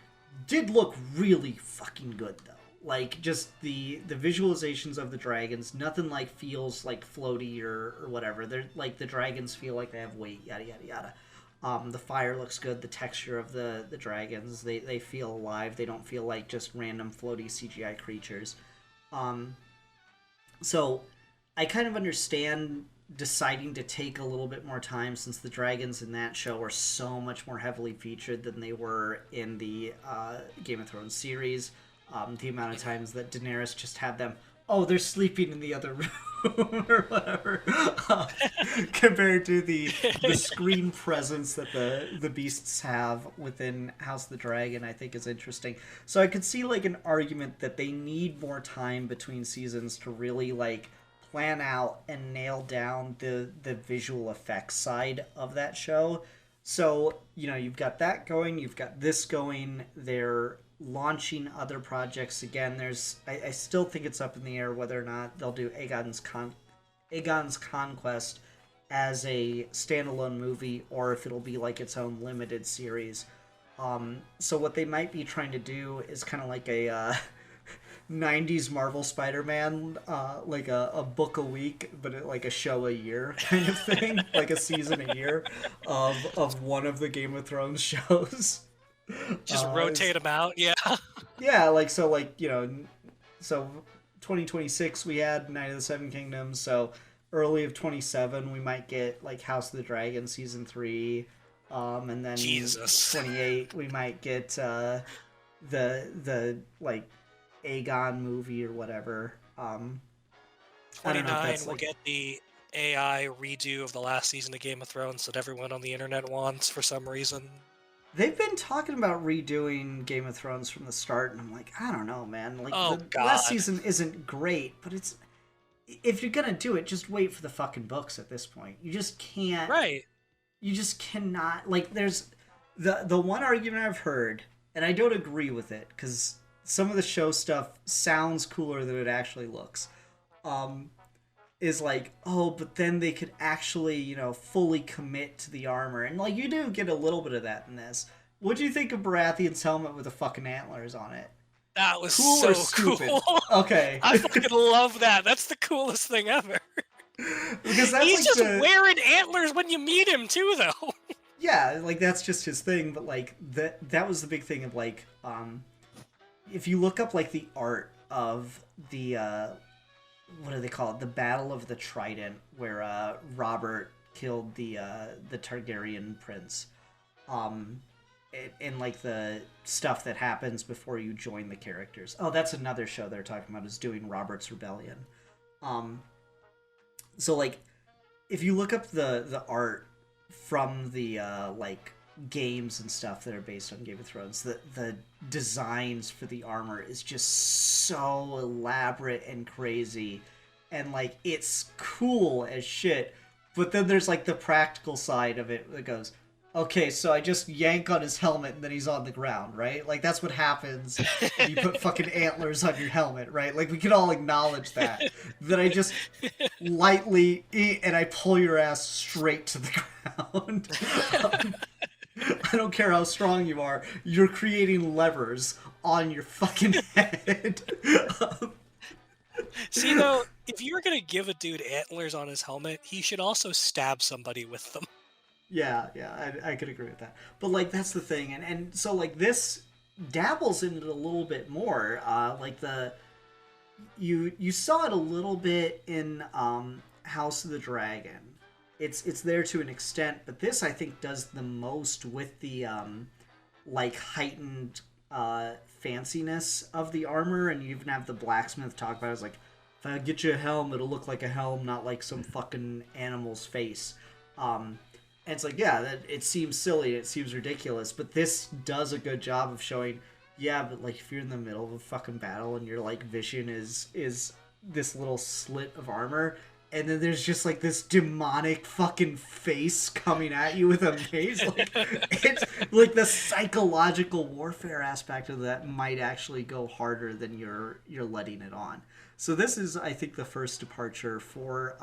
did look really fucking good, though. Like, just the visualizations of the dragons, nothing, like, feels, like, floaty or whatever. They're, like, the dragons feel like they have weight, yada, yada, yada. The fire looks good, the texture of the dragons, they feel alive. They don't feel like just random floaty CGI creatures. So, I kind of understand deciding to take a little bit more time since the dragons in that show are so much more heavily featured than they were in the Game of Thrones series. The amount of times that Daenerys just had them, they're sleeping in the other room or whatever, compared to the screen presence that the beasts have within House of the Dragon, I think is interesting. So I could see like an argument that they need more time between seasons to really like plan out and nail down the visual effects side of that show. So, you've got that going, you've got this going, they're launching other projects again. I still think it's up in the air whether or not they'll do Aegon's Conquest as a standalone movie or if it'll be like its own limited series. So what they might be trying to do is kind of like a 90s Marvel Spider-Man, like a book a week, but like a show a year kind of thing, like a season a year of one of the Game of Thrones shows. Just rotate them out, yeah. Yeah, so 2026 we had Night of the Seven Kingdoms, so early of 27 we might get like House of the Dragon season 3, and then Jesus. 28 we might get the like Aegon movie or whatever. 29 we'll get the AI redo of the last season of Game of Thrones that everyone on the internet wants for some reason. They've been talking about redoing Game of Thrones from the start, and I'm like, I don't know, man. Like, God. Last season isn't great, but it's... If you're gonna do it, just wait for the fucking books at this point. You just can't... Right. You just cannot... Like, there's... The one argument I've heard, and I don't agree with it, because some of the show stuff sounds cooler than it actually looks. Is like, oh, but then they could actually, fully commit to the armor. And, like, you do get a little bit of that in this. What do you think of Baratheon's helmet with the fucking antlers on it? That was Cool so or stupid? cool. Okay. I fucking love that. That's the coolest thing ever. Because that's He's like just wearing antlers when you meet him, too, though. Yeah, like, that's just his thing. But, like, that was the big thing of, like, if you look up, like, the art of the, what do they call it? The Battle of the Trident, where Robert killed the Targaryen prince. And like the stuff that happens before you join the characters. Oh, that's another show they're talking about, is doing Robert's Rebellion. So like, if you look up the art from the like games and stuff that are based on Game of Thrones, the designs for the armor is just so elaborate and crazy, and like it's cool as shit. But then there's like the practical side of it that goes, okay, so I just yank on his helmet and then he's on the ground, right? Like, that's what happens if you put fucking antlers on your helmet, right? Like, we can all acknowledge that. That I just lightly eat and I pull your ass straight to the ground. I don't care how strong you are. You're creating levers on your fucking head. See, though, if you were going to give a dude antlers on his helmet, he should also stab somebody with them. Yeah, I could agree with that. But, like, that's the thing. And so, like, this dabbles in it a little bit more. Like, you saw it a little bit in House of the Dragon. It's there to an extent, but this, I think, does the most with the, like, heightened fanciness of the armor. And you even have the blacksmith talk about it. It's like, if I get you a helm, it'll look like a helm, not like some fucking animal's face. And it's like, yeah, it seems silly, it seems ridiculous, but this does a good job of showing, yeah, but like if you're in the middle of a fucking battle and your like vision is this little slit of armor, and then there's just like this demonic fucking face coming at you with a mace, like it's like the psychological warfare aspect of that might actually go harder than you're letting it on. So this is, I think, the first departure for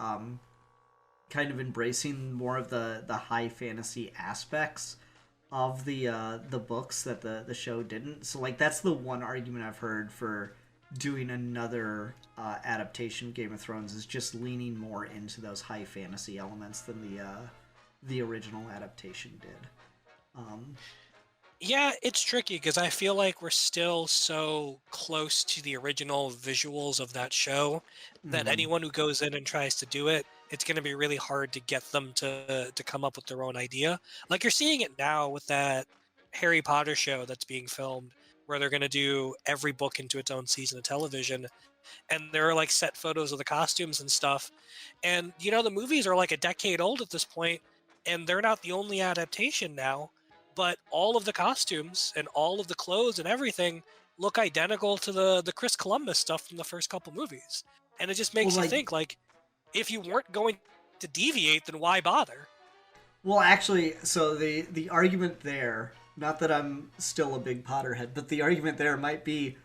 kind of embracing more of the high fantasy aspects of the books that the show didn't. So like that's the one argument I've heard for doing another adaptation of Game of Thrones, is just leaning more into those high fantasy elements than the original adaptation did. Yeah, it's tricky because I feel like we're still so close to the original visuals of that show that anyone who goes in and tries to do it, it's going to be really hard to get them to come up with their own idea. Like you're seeing it now with that Harry Potter show that's being filmed, where they're going to do every book into its own season of television, and there are like set photos of the costumes and stuff. And the movies are like a decade old at this point, and they're not the only adaptation now. But all of the costumes and all of the clothes and everything look identical to the Chris Columbus stuff from the first couple movies. And it just makes you think, like, if you weren't going to deviate, then why bother? Well, actually, so the argument there, not that I'm still a big Potterhead, but the argument there might be,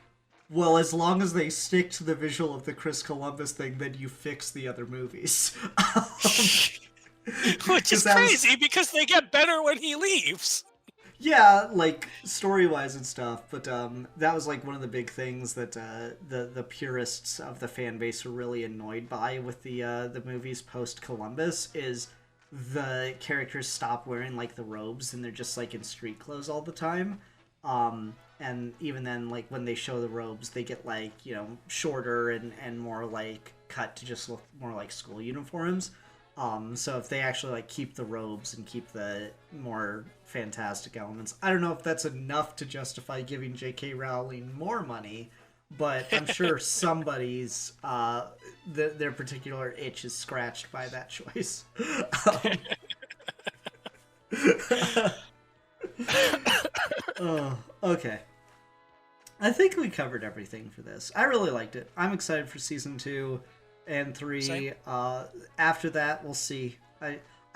well, as long as they stick to the visual of the Chris Columbus thing, then you fix the other movies. Which is crazy, because they get better when he leaves. Yeah, like story-wise and stuff, but that was like one of the big things that the purists of the fan base were really annoyed by with the movies post Columbus, is the characters stop wearing like the robes and they're just like in street clothes all the time. And even then, like when they show the robes, they get like shorter and more like cut to just look more like school uniforms. So if they actually like keep the robes and keep the more fantastic elements, I don't know if that's enough to justify giving J.K. Rowling more money, but I'm sure somebody's their particular itch is scratched by that choice. Oh, okay. I think we covered everything for this. I really liked it. I'm excited for season 2 and 3. Same. After that, we'll see.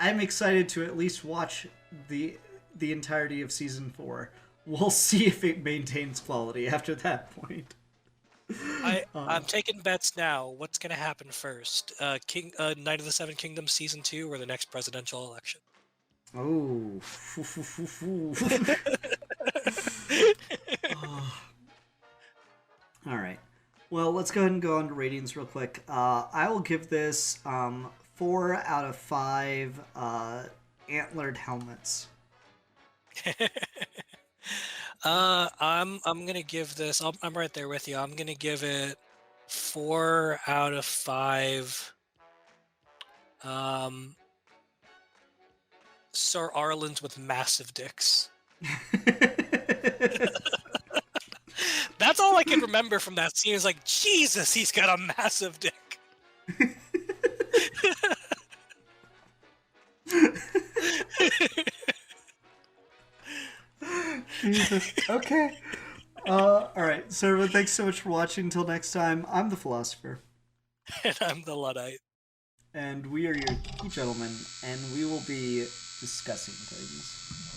I'm excited to at least watch the entirety of season 4. we'll see if it maintains quality after that point. I'm taking bets now. What's gonna happen first? Knight of the Seven Kingdoms season 2 or the next presidential election? Oh. All right. Well, let's go ahead and go on to ratings real quick. I will give this 4 out of 5 antlered helmets. I'm gonna give this. I'm right there with you. I'm gonna give it 4 out of 5. Sir Arlen's with massive dicks. That's all I can remember from that scene. Is like, Jesus, he's got a massive dick. Jesus. Okay. All right. So, everyone, thanks so much for watching. Until next time, I'm the Philosopher. And I'm the Luddite. And we are your Geeky Gentlemen, and we will be discussing things.